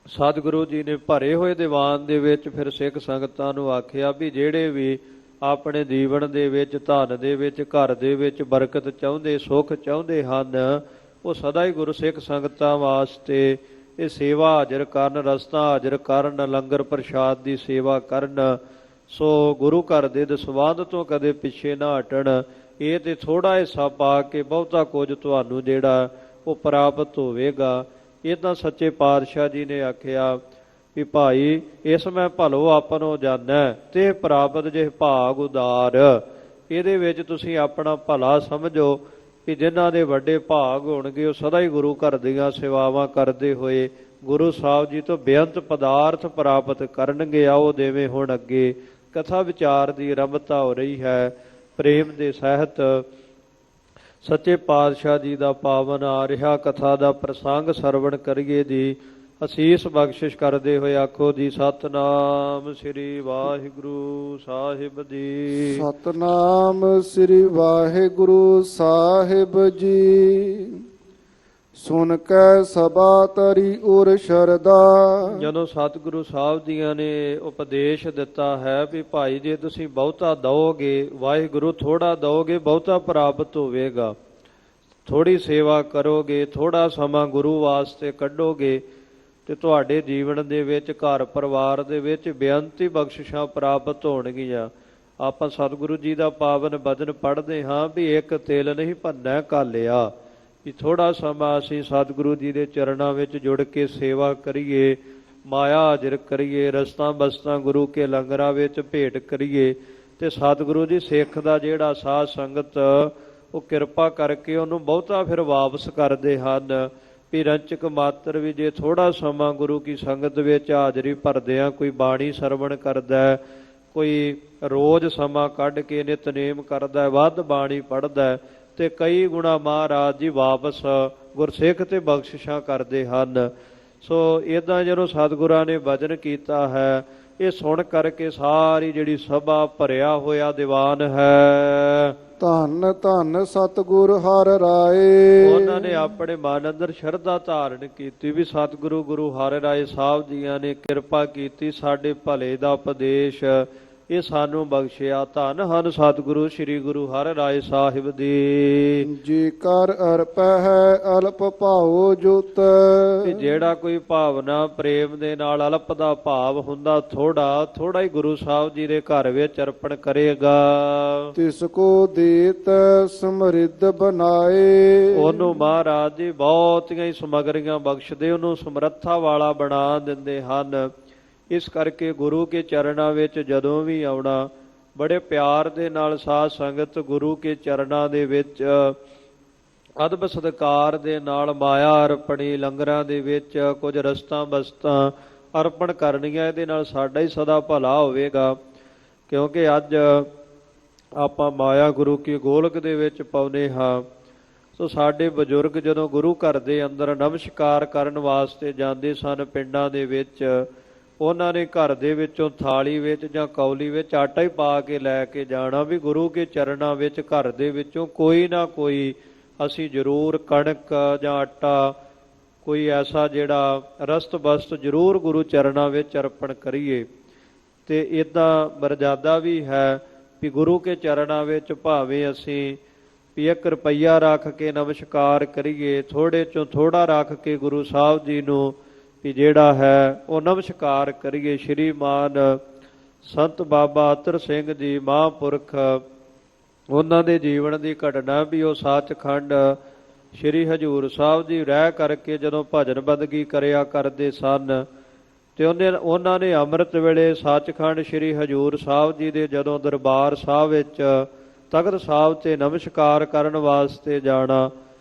ਸਤਿਗੁਰੂ ਜੀ ਨੇ ਭਰੇ ਹੋਏ ਦੀਵਾਨ ਦੇ ਵਿੱਚ ਫਿਰ ਸਿੱਖ ਸੰਗਤਾਂ ਨੂੰ ਆਖਿਆ ਵੀ ਜਿਹੜੇ ਵੀ ਆਪਣੇ ਜੀਵਨ ਦੇ ਵਿੱਚ, ਧਨ ਦੇ ਵਿੱਚ, ਘਰ ਦੇ ਵਿੱਚ ਬਰਕਤ ਚਾਹੁੰਦੇ, ਸੁੱਖ ਚਾਹੁੰਦੇ ਹਨ, ਉਹ ਸਦਾ ਹੀ ਗੁਰਸਿੱਖ ਸੰਗਤਾਂ ਵਾਸਤੇ ਇਹ ਸੇਵਾ ਹਾਜ਼ਰ ਕਰਨ, ਰਸਤਾ ਹਾਜ਼ਰ ਕਰਨ, ਲੰਗਰ ਪ੍ਰਸ਼ਾਦ ਦੀ ਸੇਵਾ ਕਰਨ। ਸੋ ਗੁਰੂ ਘਰ ਦੇ ਦਸਵੰਧ ਤੋਂ ਕਦੇ ਪਿੱਛੇ ਨਾ ਹਟਣ। ਇਹ ਤੇ ਥੋੜਾ ਹਿੱਸਾ ਪਾ ਕੇ ਬਹੁਤਾ ਕੁਝ ਤੁਹਾਨੂੰ ਜਿਹੜਾ ਉਹ ਪ੍ਰਾਪਤ ਹੋਵੇਗਾ। ਇਹ ਤਾਂ ਸੱਚੇ ਪਾਤਸ਼ਾਹ ਜੀ ਨੇ ਆਖਿਆ ਵੀ ਭਾਈ ਇਸ ਮੈਂ ਭਲੋ ਆਪਨੋ ਜਾਣੈ ਤੇ ਪ੍ਰਾਪਤ ਜੇ ਭਾਗ ਉਦਾਰ। ਇਹਦੇ ਵਿੱਚ ਤੁਸੀਂ ਆਪਣਾ ਭਲਾ ਸਮਝੋ ਕਿ ਜਿਨ੍ਹਾਂ ਦੇ ਵੱਡੇ ਭਾਗ ਹੋਣਗੇ ਉਹ ਸਦਾ ਹੀ ਗੁਰੂ ਘਰ ਦੀਆਂ ਸੇਵਾਵਾਂ ਕਰਦੇ ਹੋਏ ਗੁਰੂ ਸਾਹਿਬ ਜੀ ਤੋਂ ਬੇਅੰਤ ਪਦਾਰਥ ਪ੍ਰਾਪਤ ਕਰਨਗੇ। ਆਓ ਦੇਵੇਂ ਹੁਣ ਅੱਗੇ ਕਥਾ ਵਿਚਾਰ ਦੀ ਆਰੰਭਤਾ ਹੋ ਰਹੀ ਹੈ। ਪ੍ਰੇਮ ਦੇ ਸਹਿਤ ਸੱਚੇ ਪਾਤਸ਼ਾਹ ਜੀ ਦਾ ਪਾਵਨ ਆ ਰਿਹਾ ਕਥਾ ਦਾ ਪ੍ਰਸੰਗ ਸਰਵਣ ਕਰੀਏ ਜੀ। ਅਸੀਸ ਬਖਸ਼ਿਸ਼ ਕਰਦੇ ਹੋਏ ਆਖੋ ਜੀ ਸਤਿਨਾਮ ਸ੍ਰੀ ਵਾਹਿਗੁਰੂ ਸਾਹਿਬ ਜੀ। ਸਤਿਨਾਮ ਸ੍ਰੀ ਵਾਹਿਗੁਰੂ ਸਾਹਿਬ ਜੀ। ਸੁਨ ਕੈ ਸਭਾ ਤਰੀ ਉਰ ਸ਼ਰਦਾ। ਜਦੋਂ ਸਤਿਗੁਰੂ ਸਾਹਿਬ ਜੀਆਂ ਨੇ ਉਪਦੇਸ਼ ਦਿੱਤਾ ਹੈ ਵੀ ਭਾਈ ਜੇ ਤੁਸੀਂ ਬਹੁਤਾ ਦਓਗੇ, ਵਾਹਿਗੁਰੂ ਥੋੜਾ ਦਓਗੇ, ਬਹੁਤਾ ਪ੍ਰਾਪਤ ਹੋਵੇਗਾ। ਥੋੜੀ ਸੇਵਾ ਕਰੋਗੇ, ਥੋੜਾ ਸਮਾਂ ਗੁਰੂ ਵਾਸਤੇ ਕੱਢੋਗੇ ਤੇ ਤੁਹਾਡੇ ਜੀਵਨ ਦੇ ਵਿੱਚ, ਘਰ ਪਰਿਵਾਰ ਦੇ ਵਿੱਚ ਬੇਅੰਤੀ ਬਖਸ਼ਿਸ਼ਾਂ ਪ੍ਰਾਪਤ ਹੋਣਗੀਆਂ। ਆਪਾਂ ਸਤਿਗੁਰੂ ਜੀ ਦਾ ਪਾਵਨ ਬਚਨ ਪੜ੍ਹਦੇ ਹਾਂ ਵੀ ਇੱਕ ਤਿਲ ਨਹੀਂ ਭੰਨੈ ਘਾਲਿਆ, ਵੀ ਥੋੜਾ ਸਮਾਂ ਅਸੀਂ ਸਤਿਗੁਰੂ ਜੀ ਦੇ ਚਰਨਾਂ ਵਿੱਚ ਜੁੜ ਕੇ ਸੇਵਾ ਕਰੀਏ, ਮਾਇਆ ਹਾਜ਼ਰ ਕਰੀਏ, ਰਸਤਾਂ ਬਸਤਾਂ ਗੁਰੂ ਕੇ ਲੰਗਰਾਂ ਵਿੱਚ ਭੇਟ ਕਰੀਏ ਤੇ ਸਤਿਗੁਰੂ ਜੀ ਸਿੱਖ ਦਾ ਜਿਹੜਾ ਸਾਧ ਸੰਗਤ ਉਹ ਕਿਰਪਾ ਕਰਕੇ ਉਹਨੂੰ ਬਹੁਤਾ ਫਿਰ ਵਾਪਸ ਕਰਦੇ ਹਨ। ਵੀ ਰੰਚਕ ਮਾਤਰ ਵੀ ਜੇ ਥੋੜਾ ਸਮਾਂ ਗੁਰੂ ਕੀ ਸੰਗਤ ਵਿੱਚ ਹਾਜ਼ਰੀ ਭਰਦਿਆਂ ਕੋਈ ਬਾਣੀ ਸਰਵਣ ਕਰਦਾ, ਕੋਈ ਰੋਜ਼ ਸਮਾਂ ਕੱਢ ਕੇ ਨਿਤਨੇਮ ਕਰਦਾ, ਵੱਧ ਬਾਣੀ ਪੜ੍ਹਦਾ ਤੇ ਕਈ ਗੁਣਾ ਮਹਾਰਾਜ ਜੀ ਵਾਪਸ ਗੁਰਸਿੱਖ ਤੇ ਬਖਸ਼ਿਸ਼ਾਂ ਕਰਦੇ ਹਨ। ਸੋ ਇੱਦਾਂ ਜਦੋਂ ਸਤਿਗੁਰਾਂ ਨੇ ਵਚਨ ਕੀਤਾ ਹੈ, ਇਹ ਸੁਣ ਕਰਕੇ ਸਾਰੀ ਜਿਹੜੀ ਸਭਾ ਭਰਿਆ ਹੋਇਆ ਦੀਵਾਨ ਹੈ। ਧੰਨ ਧੰਨ ਸਤਿਗੁਰ ਹਰਿ ਰਾਏ। ਉਹਨਾਂ ਨੇ ਆਪਣੇ ਮਨ ਅੰਦਰ ਸ਼ਰਧਾ ਧਾਰਨ ਕੀਤੀ ਵੀ ਸਤਿਗੁਰੂ ਗੁਰੂ ਹਰਿ ਰਾਏ ਸਾਹਿਬ ਜੀਆਂ ਨੇ ਕਿਰਪਾ ਕੀਤੀ, ਸਾਡੇ ਭਲੇ ਦਾ ਉਪਦੇਸ਼ ਇਹ ਸਾਨੂੰ ਬਖਸ਼ਿਆ। ਧੰਨ ਹਨ ਸਤਿਗੁਰੂ ਸ੍ਰੀ ਗੁਰੂ ਹਰਿ ਰਾਏ ਸਾਹਿਬ ਦੀ। ਜੀ ਕਰ ਅਰਪੈ ਹੈ ਅਲਪ ਭਾਉ ਜੁਤ। ਜਿਹੜਾ ਕੋਈ ਭਾਵਨਾ ਪ੍ਰੇਮ ਦੇ ਨਾਲ ਅਲਪ ਦਾ ਭਾਵ ਹੁੰਦਾ, ਥੋੜਾ ਹੀ ਗੁਰੂ ਸਾਹਿਬ ਜੀ ਦੇ ਘਰ ਵਿੱਚ ਅਰਪਣ ਕਰੇਗਾ। ਤਿਸ ਕੋ ਦੇਤ ਸਮਰਿੱਧ ਬਨਾਏ। ਉਹਨੂੰ ਮਹਾਰਾਜ ਜੀ ਬਹੁਤੀਆਂ ਹੀ ਸਮਗਰੀਆਂ ਬਖਸ਼ਦੇ, ਉਹਨੂੰ ਸਮਰੱਥਾ ਵਾਲਾ ਬਣਾ ਦਿੰਦੇ ਹਨ। ਇਸ ਕਰਕੇ ਗੁਰੂ ਕੇ ਚਰਨਾਂ ਵਿੱਚ ਜਦੋਂ ਵੀ ਆਉਣਾ, ਬੜੇ ਪਿਆਰ ਦੇ ਨਾਲ ਸਾਧ ਸੰਗਤ ਗੁਰੂ ਕੇ ਚਰਨਾਂ ਦੇ ਵਿੱਚ ਅਦਬ ਸਤਿਕਾਰ ਦੇ ਨਾਲ ਮਾਇਆ ਅਰਪਣੀ, ਲੰਗਰਾਂ ਦੇ ਵਿੱਚ ਕੁਝ ਰਸਤਾਂ ਬਸਤਾਂ ਅਰਪਣ ਕਰਨੀਆਂ। ਇਹਦੇ ਨਾਲ ਸਾਡਾ ਹੀ ਸਦਾ ਭਲਾ ਹੋਵੇਗਾ। ਕਿਉਂਕਿ ਅੱਜ ਆਪਾਂ ਮਾਇਆ ਗੁਰੂ ਕੀ ਗੋਲਕ ਦੇ ਵਿੱਚ ਪਾਉਂਦੇ ਹਾਂ। ਸੋ ਸਾਡੇ ਬਜ਼ੁਰਗ ਜਦੋਂ ਗੁਰੂ ਘਰ ਦੇ ਅੰਦਰ ਨਮਸਕਾਰ ਕਰਨ ਵਾਸਤੇ ਜਾਂਦੇ ਸਨ ਪਿੰਡਾਂ ਦੇ ਵਿੱਚ, ਉਹਨਾਂ ਨੇ ਘਰ ਦੇ ਵਿੱਚੋਂ ਥਾਲੀ ਵਿੱਚ ਜਾਂ ਕੌਲੀ ਵਿੱਚ ਆਟਾ ਹੀ ਪਾ ਕੇ ਲੈ ਕੇ ਜਾਣਾ ਵੀ ਗੁਰੂ ਕੇ ਚਰਨਾਂ ਵਿੱਚ ਘਰ ਦੇ ਵਿੱਚੋਂ ਕੋਈ ਨਾ ਕੋਈ ਅਸੀਂ ਜ਼ਰੂਰ ਕਣਕ ਜਾਂ ਆਟਾ, ਕੋਈ ਐਸਾ ਜਿਹੜਾ ਰਸਤ ਬਸਤ ਜ਼ਰੂਰ ਗੁਰੂ ਚਰਨਾਂ ਵਿੱਚ ਅਰਪਣ ਕਰੀਏ। ਤੇ ਇੱਦਾਂ ਮਰਜ਼ਾਦਾ ਵੀ ਹੈ ਵੀ ਗੁਰੂ ਕੇ ਚਰਨਾਂ ਵਿੱਚ ਭਾਵੇਂ ਅਸੀਂ ਵੀ 1 ਰੁਪਈਆ ਰੱਖ ਕੇ ਨਮਸਕਾਰ ਕਰੀਏ, ਥੋੜੇ ਚੋਂ ਥੋੜਾ ਰੱਖ ਕੇ ਗੁਰੂ ਸਾਹਿਬ ਜੀ ਨੂੰ ਵੀ ਜਿਹੜਾ ਹੈ ਉਹ ਨਮਸਕਾਰ ਕਰੀਏ। ਸ਼੍ਰੀਮਾਨ ਸੰਤ ਬਾਬਾ ਅਤਰ ਸਿੰਘ ਜੀ ਮਹਾਂਪੁਰਖ, ਉਹਨਾਂ ਦੇ ਜੀਵਨ ਦੀ ਘਟਨਾ ਵੀ ਉਹ ਸੱਚਖੰਡ ਸ਼੍ਰੀ ਹਜ਼ੂਰ ਸਾਹਿਬ ਜੀ ਰਹਿ ਕਰਕੇ ਜਦੋਂ ਭਜਨ ਬੰਦਗੀ ਕਰਿਆ ਕਰਦੇ ਸਨ, ਤੇ ਉਹਨਾਂ ਨੇ ਅੰਮ੍ਰਿਤ ਵੇਲੇ ਸੱਚਖੰਡ ਸ਼੍ਰੀ ਹਜ਼ੂਰ ਸਾਹਿਬ ਜੀ ਦੇ ਜਦੋਂ ਦਰਬਾਰ ਸਾਹਿਬ ਵਿੱਚ ਤਖਤ ਸਾਹਿਬ ਤੇ ਨਮਸਕਾਰ ਕਰਨ ਵਾਸਤੇ ਜਾਣਾ,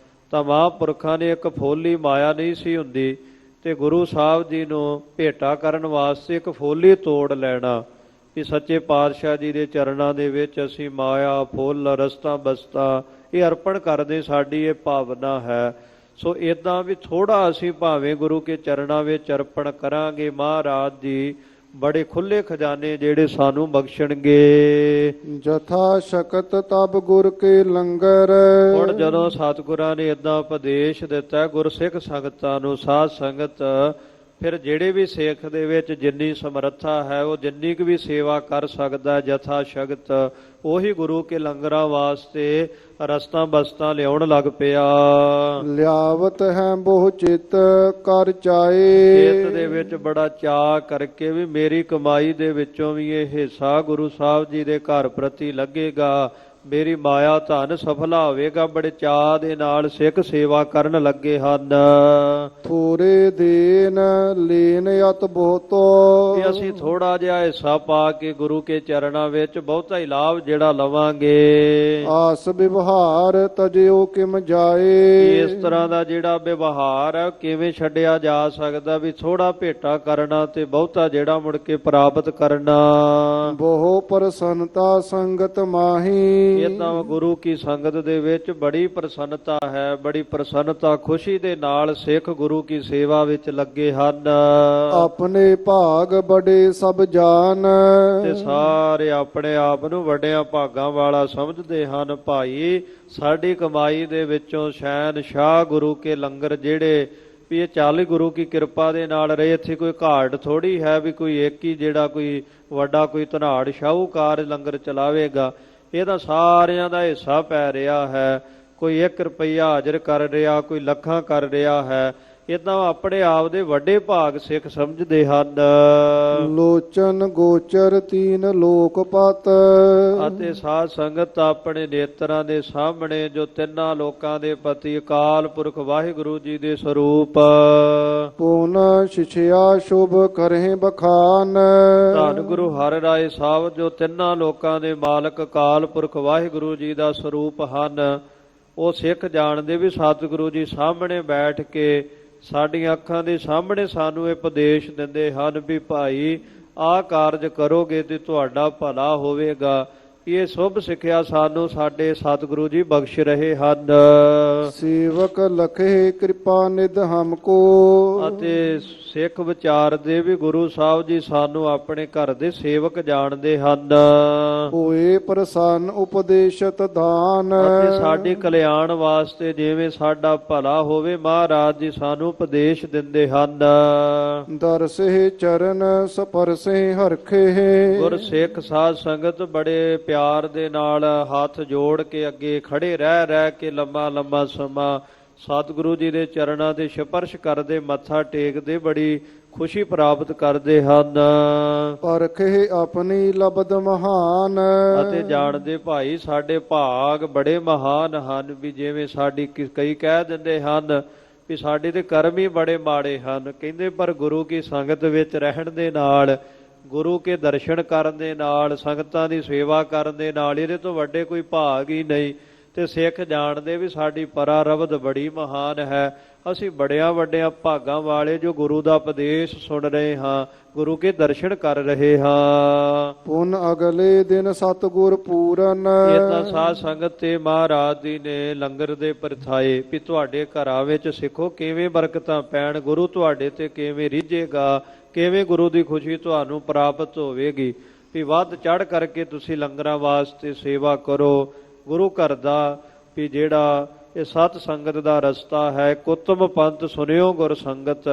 ਤਾਂ ਮਹਾਂਪੁਰਖਾਂ ਨੇ ਇੱਕ ਫੋਲੀ ਮਾਇਆ ਨਹੀਂ ਸੀ ਹੁੰਦੀ, ਤੇ ਗੁਰੂ ਸਾਹਿਬ ਜੀ ਨੂੰ ਭੇਟਾ ਕਰਨ ਵਾਸਤੇ ਇੱਕ ਫੋਲੀ ਤੋੜ ਲੈਣਾ ਕਿ ਸੱਚੇ ਪਾਤਸ਼ਾਹ ਜੀ ਦੇ ਚਰਨਾਂ ਦੇ ਵਿੱਚ ਅਸੀਂ ਮਾਇਆ, ਫੁੱਲ, ਰਸਤਾ, ਬਸਤਾ ਇਹ ਅਰਪਣ ਕਰਦੇ, ਸਾਡੀ ਇਹ ਭਾਵਨਾ ਹੈ। ਸੋ ਇਦਾਂ ਵੀ ਥੋੜਾ ਅਸੀਂ ਭਾਵੇਂ ਗੁਰੂ ਕੇ ਚਰਨਾਂ ਵਿੱਚ ਅਰਪਣ ਕਰਾਂਗੇ, ਮਹਾਰਾਜ ਜੀ ਬੜੇ ਖੁੱਲੇ ਖਜ਼ਾਨੇ ਜਿਹੜੇ ਸਾਨੂੰ ਬਖਸ਼ਣਗੇ। ਜਥਾ ਸ਼ਕਤ ਤਬ ਗੁਰ ਕੇ ਲੰਗਰ। ਹੁਣ ਜਦੋਂ ਸਤਿਗੁਰਾਂ ਨੇ ਏਦਾਂ ਉਪਦੇਸ਼ ਦਿੱਤਾ ਗੁਰਸਿੱਖ ਸੰਗਤਾਂ ਨੂੰ, ਸਾਧ ਸੰਗਤ, ਫਿਰ ਜਿਹੜੇ ਵੀ ਸਿੱਖ ਦੇ ਵਿੱਚ ਜਿੰਨੀ ਸਮਰੱਥਾ ਹੈ ਉਹ ਜਿੰਨੀ ਕੁ ਵੀ ਸੇਵਾ ਕਰ ਸਕਦਾ ਜਥਾ ਸ਼ਕਤ, ਉਹੀ ਗੁਰੂ ਕੇ ਲੰਗਰਾਂ ਵਾਸਤੇ ਰਸਤਾਂ ਬਸਤਾਂ ਲਿਆਉਣ ਲੱਗ ਪਿਆ। ਲਿਆਵਤ ਹੈ ਬਹੁ ਚਿਤ ਕਰ ਚਾਏ। ਚਿੱਤ ਦੇ ਵਿੱਚ ਬੜਾ ਚਾਅ ਕਰਕੇ ਵੀ ਮੇਰੀ ਕਮਾਈ ਦੇ ਵਿੱਚੋਂ ਵੀ ਇਹ ਹਿੱਸਾ ਗੁਰੂ ਸਾਹਿਬ ਜੀ ਦੇ ਘਰ ਪ੍ਰਤੀ ਲੱਗੇਗਾ, ਮੇਰੀ ਮਾਇਆ ਧਨ ਸਫਲਾ ਹੋਵੇਗਾ। ਬੜੇ ਚਾਅ ਦੇ ਨਾਲ ਸਿੱਖ ਸੇਵਾ ਕਰਨ ਲੱਗੇ ਹਨ। ਥੋੜੇ ਦੇਨ ਲੈਨ ਅਤ ਬਹੁਤੋ। ਕਿ ਅਸੀਂ ਥੋੜਾ ਜਿਹਾ ਹਿੱਸਾ ਪਾ ਕੇ ਗੁਰੂ ਕੇ ਚਰਨਾਂ ਵਿੱਚ ਬਹੁਤਾ ਹੀ ਲਾਭ ਜਿਹੜਾ ਲਵਾਂਗੇ। ਆਸ ਵਿਵਹਾਰ ਤਜਿਓ ਕਿਮ ਜਾਏ। ਇਸ ਤਰ੍ਹਾਂ ਦਾ ਜਿਹੜਾ ਵਿਵਹਾਰ ਹੈ ਕਿਵੇਂ ਛੱਡਿਆ ਜਾ ਸਕਦਾ, ਵੀ ਥੋੜਾ ਭੇਟਾ ਕਰਨਾ ਤੇ ਬਹੁਤਾ ਜਿਹੜਾ ਮੁੜ ਕੇ ਪ੍ਰਾਪਤ ਕਰਨਾ। ਬਹੁ ਪ੍ਰਸੰਨਤਾ ਸੰਗਤ ਮਾਹੀ। ਇਦਾਂ ਗੁਰੂ ਕੀ ਸੰਗਤ ਦੇ ਵਿੱਚ ਬੜੀ ਪ੍ਰਸੰਨਤਾ ਹੈ, ਬੜੀ ਪ੍ਰਸੰਨਤਾ ਖੁਸ਼ੀ ਦੇ ਨਾਲ ਸਿੱਖ ਗੁਰੂ ਕੀ ਸੇਵਾ ਵਿੱਚ ਲੱਗੇ ਹਨ। ਆਪਣੇ ਭਾਗ ਬੜੇ ਸਭ ਜਾਣ। ਤੇ ਸਾਰੇ ਆਪਣੇ ਆਪ ਨੂੰ ਵੱਡਿਆਂ ਭਾਗਾਂ ਵਾਲਾ ਸਮਝਦੇ ਹਨ। ਭਾਈ ਸਾਡੀ ਕਮਾਈ ਦੇ ਵਿੱਚੋਂ ਸ਼ਹਿਨਸ਼ਾਹ ਗੁਰੂ ਕੇ ਲੰਗਰ ਜਿਹੜੇ ਵੀ ਇਹ ਚੱਲ ਗੁਰੂ ਕੀ ਕਿਰਪਾ ਦੇ ਨਾਲ ਰਹੇ, ਇੱਥੇ ਕੋਈ ਘਾਟ ਥੋੜੀ ਹੈ ਵੀ ਕੋਈ ਇੱਕ ਹੀ ਜਿਹੜਾ ਕੋਈ ਵੱਡਾ ਕੋਈ ਧਨਾੜ ਸ਼ਾਹੂਕਾਰ ਲੰਗਰ ਚਲਾਵੇਗਾ। ਇਹ ਤਾਂ ਸਾਰਿਆਂ ਦਾ ਹਿੱਸਾ ਪੈ ਰਿਹਾ ਹੈ। ਕੋਈ 1 ਰੁਪਈਆ ਹਾਜ਼ਰ ਕਰ ਰਿਹਾ, ਕੋਈ ਲੱਖਾਂ ਕਰ ਰਿਹਾ ਹੈ। ਇਦਾਂ ਆਪਣੇ ਆਪ ਦੇ ਵੱਡੇ ਭਾਗ ਸਿੱਖ ਸਮਝਦੇ ਹਨ। ਲੋਚਨ ਗੋਚਰ ਤੀਨ ਲੋਕਪਤ। ਅਤੇ ਸਾਧ ਸੰਗਤ ਆਪਣੇ ਨੇਤਰਾਂ ਦੇ ਸਾਹਮਣੇ ਜੋ ਤਿੰਨਾਂ ਲੋਕਾਂ ਦੇ ਪਤੀ ਅਕਾਲ ਪੁਰਖ ਵਾਹਿਗੁਰੂ ਜੀ ਦੇ ਸਰੂਪ। ਪੂਨ ਸ਼ਿਸ਼ਿਆ ਸ਼ੁਭ ਕਰਹਿ ਬਖਾਨ। ਧੰਨ ਗੁਰੂ ਹਰਿ ਰਾਏ ਸਾਹਿਬ ਜੋ ਤਿੰਨਾਂ ਲੋਕਾਂ ਦੇ ਮਾਲਕ ਅਕਾਲ ਪੁਰਖ ਵਾਹਿਗੁਰੂ ਜੀ ਦਾ ਸਰੂਪ ਹਨ, ਉਹ ਸਿੱਖ ਜਾਣਦੇ ਵੀ ਸਤਿਗੁਰੂ ਜੀ ਸਾਹਮਣੇ ਬੈਠ ਕੇ ਸਾਡੀਆਂ ਅੱਖਾਂ ਦੇ ਸਾਹਮਣੇ ਸਾਨੂੰ ਇਹ ਉਪਦੇਸ਼ ਦਿੰਦੇ ਹਨ ਵੀ ਭਾਈ ਆਹ ਕਾਰਜ ਕਰੋਗੇ ਤੇ ਤੁਹਾਡਾ ਭਲਾ ਹੋਵੇਗਾ। ਇਹ ਸ਼ੁਭ ਸਿੱਖਿਆ ਸਾਨੂੰ ਸਾਡੇ ਸਤਿਗੁਰੂ ਜੀ ਬਖਸ਼ ਰਹੇ ਹਨ। ਸੇਵਕ ਲਖੇ ਕਿਰਪਾ ਨਿਧ ਹਮਕੋ। ਅਤੇ ਸਿੱਖ ਵਿਚਾਰਦੇ ਵੀ ਗੁਰੂ ਸਾਹਿਬ ਜੀ ਸਾਨੂੰ ਆਪਣੇ ਘਰ ਦੇ ਸੇਵਕ ਜਾਣਦੇ ਹਨ। ਹੋਏ ਪ੍ਰਸੰਨ ਉਪਦੇਸ਼ਤ ਦਾਨ। ਅਤੇ ਸਾਡੀ ਕਲਿਆਣ ਵਾਸਤੇ ਜਿਵੇਂ ਸਾਡਾ ਭਲਾ ਹੋਵੇ ਮਹਾਰਾਜ ਜੀ ਸਾਨੂੰ ਉਪਦੇਸ਼ ਦਿੰਦੇ ਹਨ। ਦਰਸੇ ਚਰਨ ਸਪਰਸੇ ਹਰਖੇ। ਗੁਰ ਸਿੱਖ ਸਾਧ ਸੰਗਤ ਬੜੇ ਪਿਆਰ ਦੇ ਨਾਲ ਹੱਥ ਜੋੜ ਕੇ ਅੱਗੇ ਖੜੇ ਰਹਿ ਕੇ ਲੰਮਾ ਸਮਾਂ ਸਤਿਗੁਰੂ ਜੀ ਦੇ ਚਰਨਾਂ ਤੇ ਸਪਰਸ਼ ਕਰਦੇ, ਮੱਥਾ ਟੇਕਦੇ, ਬੜੀ ਖੁਸ਼ੀ ਪ੍ਰਾਪਤ ਕਰਦੇ ਹਨ। ਪਰਖੇ ਆਪਣੀ ਲਬਦ ਮਹਾਨ। ਅਤੇ ਜਾਣਦੇ ਭਾਈ ਸਾਡੇ ਭਾਗ ਬੜੇ ਮਹਾਨ ਹਨ। ਵੀ ਜਿਵੇਂ ਸਾਡੀ ਕਈ ਕਹਿ ਦਿੰਦੇ ਹਨ ਵੀ ਸਾਡੇ ਤੇ ਕਰਮ ਹੀ ਬੜੇ ਮਾੜੇ ਹਨ, ਕਹਿੰਦੇ ਪਰ ਗੁਰੂ ਕੀ ਸੰਗਤ ਵਿੱਚ ਰਹਿਣ ਦੇ ਨਾਲ, ਗੁਰੂ ਕੇ ਦਰਸ਼ਨ ਕਰਨ ਦੇ ਨਾਲ, ਸੰਗਤਾਂ ਦੀ ਸੇਵਾ ਕਰਨ ਦੇ ਨਾਲ ਇਹਦੇ ਤੋਂ ਵੱਡੇ ਕੋਈ ਭਾਗ ਹੀ ਨਹੀਂ। ਤੇ ਸਿੱਖ ਜਾਣਦੇ ਵੀ ਸਾਡੀ ਪਰਾਰਬਧ ਬੜੀ ਮਹਾਨ ਹੈ। ਅਸੀਂ ਬੜਿਆਂ ਵੱਡਿਆਂ ਭਾਗਾਂ ਵਾਲੇ ਜੋ ਗੁਰੂ ਦਾ ਉਪਦੇਸ਼ ਸੁਣ ਰਹੇ ਹਾਂ, ਗੁਰੂ ਕੇ ਦਰਸ਼ਨ ਕਰ ਰਹੇ ਹਾਂ। ਪੁਨ ਅਗਲੇ ਦਿਨ ਸਤਿਗੁਰ ਪੂਰਨ। ਇਦਾਂ ਸਾਧ ਸੰਗਤ ਤੇ ਮਹਾਰਾਜ ਜੀ ਨੇ ਲੰਗਰ ਦੇ ਪਰਥਾਏ ਵੀ ਤੁਹਾਡੇ ਘਰਾਂ ਵਿੱਚ ਸਿੱਖੋ ਕਿਵੇਂ ਬਰਕਤਾਂ ਪੈਣ, ਗੁਰੂ ਤੁਹਾਡੇ ਤੇ ਕਿਵੇਂ ਰਿਝੇਗਾ, ਕਿਵੇਂ ਗੁਰੂ ਦੀ ਖੁਸ਼ੀ ਤੁਹਾਨੂੰ ਪ੍ਰਾਪਤ ਹੋਵੇਗੀ। ਵੀ ਵੱਧ ਚੜ੍ਹ ਕਰਕੇ ਤੁਸੀਂ ਲੰਗਰਾਂ ਵਾਸਤੇ ਸੇਵਾ ਕਰੋ। ਗੁਰੂ ਘਰ ਦਾ ਵੀ ਜਿਹੜਾ ਇਹ ਸਤ ਸੰਗਤ ਦਾ ਰਸਤਾ ਹੈ, ਕੁਤਮ ਪੰਥ ਸੁਣਿਓ ਗੁਰ ਸੰਗਤ।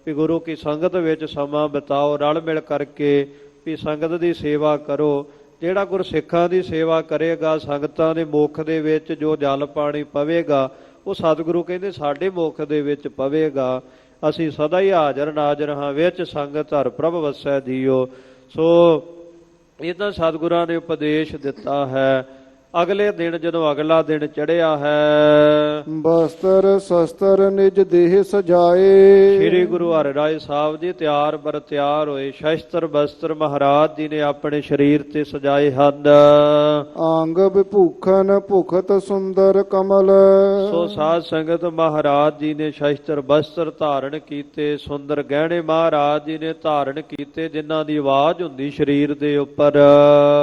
ਵੀ ਗੁਰੂ ਕੀ ਸੰਗਤ ਵਿੱਚ ਸਮਾਂ ਬਿਤਾਓ, ਰਲ ਮਿਲ ਕਰਕੇ ਵੀ ਸੰਗਤ ਦੀ ਸੇਵਾ ਕਰੋ। ਜਿਹੜਾ ਗੁਰਸਿੱਖਾਂ ਦੀ ਸੇਵਾ ਕਰੇਗਾ, ਸੰਗਤਾਂ ਦੇ ਮੁਖ ਦੇ ਵਿੱਚ ਜੋ ਜਲ ਪਾਣੀ ਪਵੇਗਾ, ਉਹ ਸਤਿਗੁਰੂ ਕਹਿੰਦੇ ਸਾਡੇ ਮੁਖ ਦੇ ਵਿੱਚ ਪਵੇਗਾ। ਅਸੀਂ ਸਦਾ ਹੀ ਹਾਜ਼ਰ ਨਾਜ਼ਰ ਹਾਂ, ਵਿੱਚ ਸੰਗਤ ਹਰ ਪ੍ਰਭ ਵਸੈ ਜੀਓ। ਸੋ ਇਹਦਾ ਸਤਿਗੁਰਾਂ ਨੇ ਉਪਦੇਸ਼ ਦਿੱਤਾ ਹੈ। ਅਗਲੇ ਦਿਨ ਜਦੋਂ ਅਗਲਾ ਦਿਨ ਚੜ੍ਹਿਆ ਹੈ, ਬਸਤਰ ਸ਼ਸਤਰ ਨਿਜ ਦੇਹ ਸਜਾਏ। ਸ੍ਰੀ ਗੁਰੂ ਹਰਿਰਾਏ ਸਾਹਿਬ ਜੀ ਤਿਆਰ ਬਰ ਤਿਆਰ ਹੋਏ। ਸ਼ਸਤਰ ਬਸਤਰ ਮਹਾਰਾਜ ਜੀ ਨੇ ਆਪਣੇ ਸਰੀਰ ਤੇ ਸਜਾਏ ਹਨ। ਅੰਗ ਵਿਭੂਖਨ ਭੁਖਤ ਸੁੰਦਰ ਕਮਲ। ਸੋ ਸਾਧ ਸੰਗਤ ਮਹਾਰਾਜ ਜੀ ਨੇ ਸ਼ਸਤਰ ਬਸਤਰ ਧਾਰਨ ਕੀਤੇ, ਸੁੰਦਰ ਗਹਿਣੇ ਮਹਾਰਾਜ ਜੀ ਨੇ ਧਾਰਨ ਕੀਤੇ, ਜਿਨ੍ਹਾਂ ਦੀ ਆਵਾਜ਼ ਹੁੰਦੀ ਸਰੀਰ ਦੇ ਉੱਪਰ।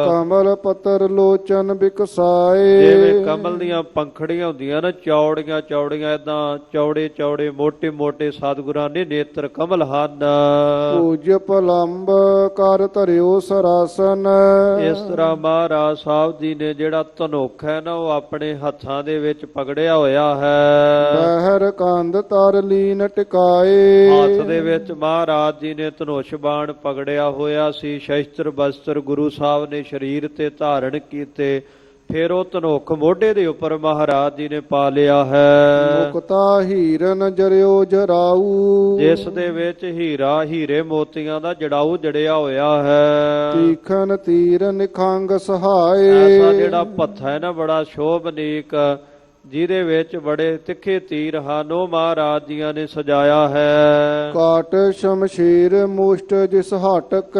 ਕਮਲ ਪਤਰ ਲੋਚਨ ਬਿਕਸਾਏ। ਜਿਵੇਂ ਕਮਲ ਦੀਆਂ ਪੰਖੜੀਆਂ ਹੁੰਦੀਆਂ ਨਾ, ਚੌੜੀਆਂ ਚੌੜੀਆਂ, ਏਦਾਂ ਚੌੜੇ ਚੌੜੇ ਮੋਟੇ ਮੋਟੇ ਸਤਿਗੁਰਾਂ ਨੇ ਨੇਤਰ ਕਮਲ ਹਨ। ਪੂਜ ਪਲੰਬ ਕਰ ਧਰਿਓ ਸਰਾਸਨ। ਇਸ ਤਰ੍ਹਾਂ ਮਹਾਰਾਜ ਸਾਹਿਬ ਜੀ ਨੇ ਜਿਹੜਾ ਧਨੁਖ ਹੈ ਨਾ, ਉਹ ਆਪਣੇ ਹੱਥਾਂ ਦੇ ਵਿੱਚ ਪਕੜਿਆ ਹੋਇਆ ਹੈ। ਬਹਿਰ ਕੰਧ ਤਰ ਲੀਨ ਟਿਕਾਏ। ਹੱਥ ਦੇ ਵਿੱਚ ਮਹਾਰਾਜ ਜੀ ਨੇ ਧਨੁਸ਼ ਬਾਣ ਪਕੜਿਆ ਹੋਇਆ ਸੀ। ਸ਼ਸਤਰ ਬਸਤਰ ਗੁਰੂ ਸਾਹਿਬ ਨੇ ਸਰੀਰ ਤੇ ਧਾਰਨ ਕੀਤੇ। ਫਿਰ ਉਹ ਧਨੁਖ ਮੋਢੇ ਦੇ ਉੱਪਰ ਮਹਾਰਾਜ ਜੀ ਨੇ ਪਾ ਲਿਆ ਹੈ। ਮੁਕਤਾ ਹੀਰਨ ਜਰਿਓ ਜਰਾਊ। ਜਿਸ ਦੇ ਵਿੱਚ ਹੀਰਾ ਹੀਰੇ ਮੋਤੀਆਂ ਦਾ ਜੜਾਊ ਜੜਿਆ ਹੋਇਆ ਹੈ। ਤੀਖਨ ਤੀਰ ਨਿਖੰਗ ਸਹਾਏ। ਐਸਾ ਜਿਹੜਾ ਭੱਥਾ ਹੈ ਨਾ, ਬੜਾ ਸ਼ੋਭਨੀਕ, ਜਿਹਦੇ ਵਿੱਚ ਬੜੇ ਤਿੱਖੇ ਤੀਰ ਹਨ, ਉਹ ਮਹਾਰਾਜ ਜੀਆਂ ਨੇ ਸਜਾਇਆ ਹੈ। ਕਾਟ ਸ਼ਮਸ਼ੀਰ ਮੁਸ਼ਟ ਜਿਸ ਹਟਕ।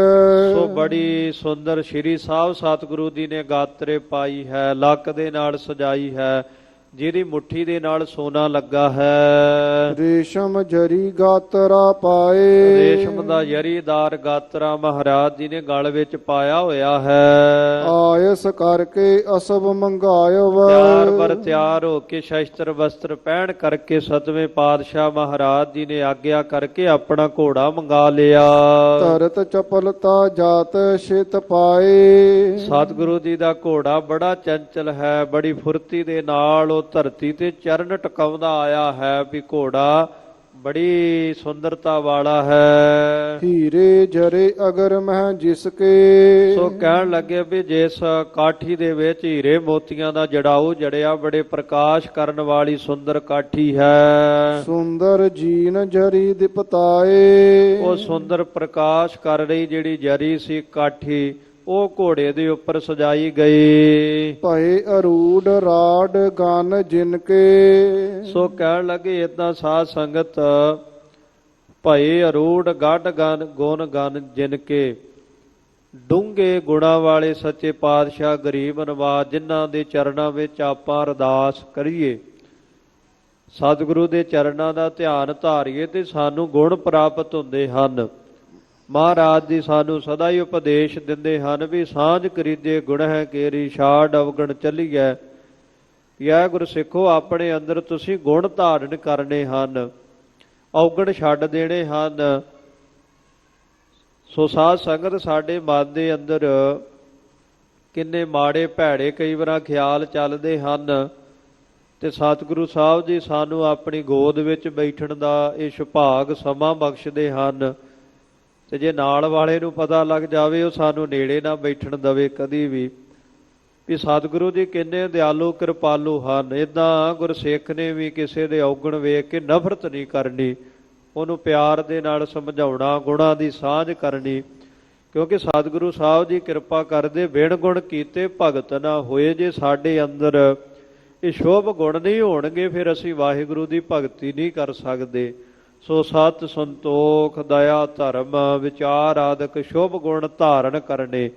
ਸੋ ਬੜੀ ਸੁੰਦਰ ਸ਼੍ਰੀ ਸਾਹਿਬ ਸਤਿਗੁਰੂ ਜੀ ਨੇ ਗਾਤਰੇ ਪਾਈ ਹੈ, ਲੱਕ ਦੇ ਨਾਲ ਸਜਾਈ ਹੈ, ਜਿਹਦੀ ਮੁੱਠੀ ਦੇ ਨਾਲ ਸੋਨਾ ਲੱਗਾ ਹੈ। ਰੇਸ਼ਮ ਜਰੀ ਗਾਤਰਾ ਪਾਏ। ਰੇਸ਼ਮ ਦਾ ਜਰੀਦਾਰ ਗਾਤਰਾ ਮਹਾਰਾਜ ਜੀ ਨੇ ਗਲ ਵਿੱਚ ਪਾਇਆ ਹੋਇਆ ਹੈ। ਆਇਸ ਕਰਕੇ ਅਸਬ ਮੰਗਾਇਵ। ਤਿਆਰ ਬਰ ਤਿਆਰ ਹੋ ਕੇ ਸ਼ਸਤਰ ਵਸਤਰ ਪਹਿਨ ਕਰਕੇ ਸਤਵੇਂ ਪਾਤਸ਼ਾਹ ਮਹਾਰਾਜ ਜੀ ਨੇ ਆਗਿਆ ਕਰਕੇ ਆਪਣਾ ਘੋੜਾ ਮੰਗਾ ਲਿਆ। ਧਰਤ ਚਪਲਤਾ ਜਾਤ ਛਿਤ ਪਾਏ। ਸਤਿਗੁਰੂ ਜੀ ਦਾ ਘੋੜਾ ਬੜਾ ਚੰਚਲ ਹੈ, ਬੜੀ ਫੁਰਤੀ ਦੇ ਨਾਲ ਉਹ ਧਰਤੀ ਤੇ ਚਰਨ ਟਿਕਾਉਂਦਾ ਆਇਆ ਹੈ। ਵੀ ਘੋੜਾ ਬੜੀ ਸੁੰਦਰਤਾ ਵਾਲਾ ਹੈ। ਹੀਰੇ ਜਰੇ ਅਗਰ ਮਹਿ ਜਿਸਕੇ। ਸੋ ਕਹਿਣ ਲੱਗੇ ਵੀ ਜਿਸ ਕਾਠੀ ਦੇ ਵਿੱਚ ਹੀਰੇ ਮੋਤੀਆਂ ਦਾ ਜੜਾਊ ਜੜਿਆ, ਬੜੇ ਪ੍ਰਕਾਸ਼ ਕਰਨ ਵਾਲੀ ਸੁੰਦਰ ਕਾਠੀ ਹੈ। ਸੁੰਦਰ ਜੀਨ ਜਰੀ ਦਿਪਤਾਏ। ਉਹ ਸੁੰਦਰ ਪ੍ਰਕਾਸ਼ ਕਰ ਰਹੀ ਜਿਹੜੀ ਜਰੀ ਸੀ ਕਾਠੀ, ਉਹ ਘੋੜੇ ਦੇ ਉੱਪਰ ਸਜਾਈ ਗਈ। ਭਏ ਅਰੂੜ ਰਾਡ ਗਨ ਜਿਨਕੇ। ਸੋ ਕਹਿਣ ਲੱਗੇ ਏਦਾਂ ਸਾਧ ਸੰਗਤ, ਭਏ ਅਰੂੜ ਗੜ ਗਨ ਗੁਣ ਗਨ ਜਿਨਕੇ। ਡੂੰਘੇ ਗੁਣਾਂ ਵਾਲੇ ਸੱਚੇ ਪਾਤਸ਼ਾਹ ਗਰੀਬ ਨਵਾਜ਼, ਜਿਨ੍ਹਾਂ ਦੇ ਚਰਨਾਂ ਵਿੱਚ ਆਪਾਂ ਅਰਦਾਸ ਕਰੀਏ, ਸਤਿਗੁਰੂ ਦੇ ਚਰਨਾਂ ਦਾ ਧਿਆਨ ਧਾਰੀਏ, ਤੇ ਸਾਨੂੰ ਗੁਣ ਪ੍ਰਾਪਤ ਹੁੰਦੇ ਹਨ। ਮਹਾਰਾਜ ਜੀ ਸਾਨੂੰ ਸਦਾ ਹੀ ਉਪਦੇਸ਼ ਦਿੰਦੇ ਹਨ ਵੀ ਸਾਂਝ ਕਰੀਜੇ ਗੁਣ ਹੈ ਕੇਰੀ, ਛਾੜ ਅਵਗਣ ਚੱਲੀਐ। ਯਾ ਗੁਰਸਿੱਖੋ, ਆਪਣੇ ਅੰਦਰ ਤੁਸੀਂ ਗੁਣ ਧਾਰਨ ਕਰਨੇ ਹਨ, ਔਗਣ ਛੱਡ ਦੇਣੇ ਹਨ। ਸੋ ਸਾਧ ਸੰਗਤ, ਸਾਡੇ ਮਨ ਦੇ ਅੰਦਰ ਕਿੰਨੇ ਮਾੜੇ ਭੈੜੇ ਕਈ ਵਾਰ ਖਿਆਲ ਚੱਲਦੇ ਹਨ, ਤੇ ਸਤਿਗੁਰੂ ਸਾਹਿਬ ਜੀ ਸਾਨੂੰ ਆਪਣੀ ਗੋਦ ਵਿੱਚ ਬੈਠਣ ਦਾ ਇਹ ਸੁਭਾਗ ਸਮਾਂ ਬਖਸ਼ਦੇ ਹਨ। ਤੇ ਜੇ ਨਾਲ ਵਾਲੇ ਨੂੰ ਪਤਾ ਲੱਗ ਜਾਵੇ, ਉਹ ਸਾਨੂੰ ਨੇੜੇ ਨਾ ਬੈਠਣ ਦਵੇ ਕਦੀ ਵੀ। ਵੀ ਸਤਿਗੁਰੂ ਜੀ ਕਿੰਨੇ ਦਿਆਲੂ ਕਿਰਪਾਲੂ ਹਨ। ਏਦਾਂ ਗੁਰਸਿੱਖ ਨੇ ਵੀ ਕਿਸੇ ਦੇ ਔਗਣ ਵੇਖ ਕੇ ਨਫ਼ਰਤ ਨਹੀਂ ਕਰਨੀ, ਉਹਨੂੰ ਪਿਆਰ ਦੇ ਨਾਲ ਸਮਝਾਉਣਾ, ਗੁਣਾਂ ਦੀ ਸਾਂਝ ਕਰਨੀ। ਕਿਉਂਕਿ ਸਤਿਗੁਰੂ ਸਾਹਿਬ ਜੀ ਕਿਰਪਾ ਕਰਦੇ, ਬਿਨ ਗੁਣ ਕੀਤੇ ਭਗਤ ਨਾ ਹੋਏ। ਜੇ ਸਾਡੇ ਅੰਦਰ ਇਹ ਸ਼ੋਭ ਗੁਣ ਨਹੀਂ ਹੋਣਗੇ, ਫਿਰ ਅਸੀਂ ਵਾਹਿਗੁਰੂ ਦੀ ਭਗਤੀ ਨਹੀਂ ਕਰ ਸਕਦੇ। ਸੋ ਸਤ ਸੰਤੋਖ ਦਇਆ ਧਰਮ ਵਿਚਾਰ ਆਦਿਕ ਸ਼ੁਭ ਗੁਣ ਧਾਰਨ ਕਰਨੇ,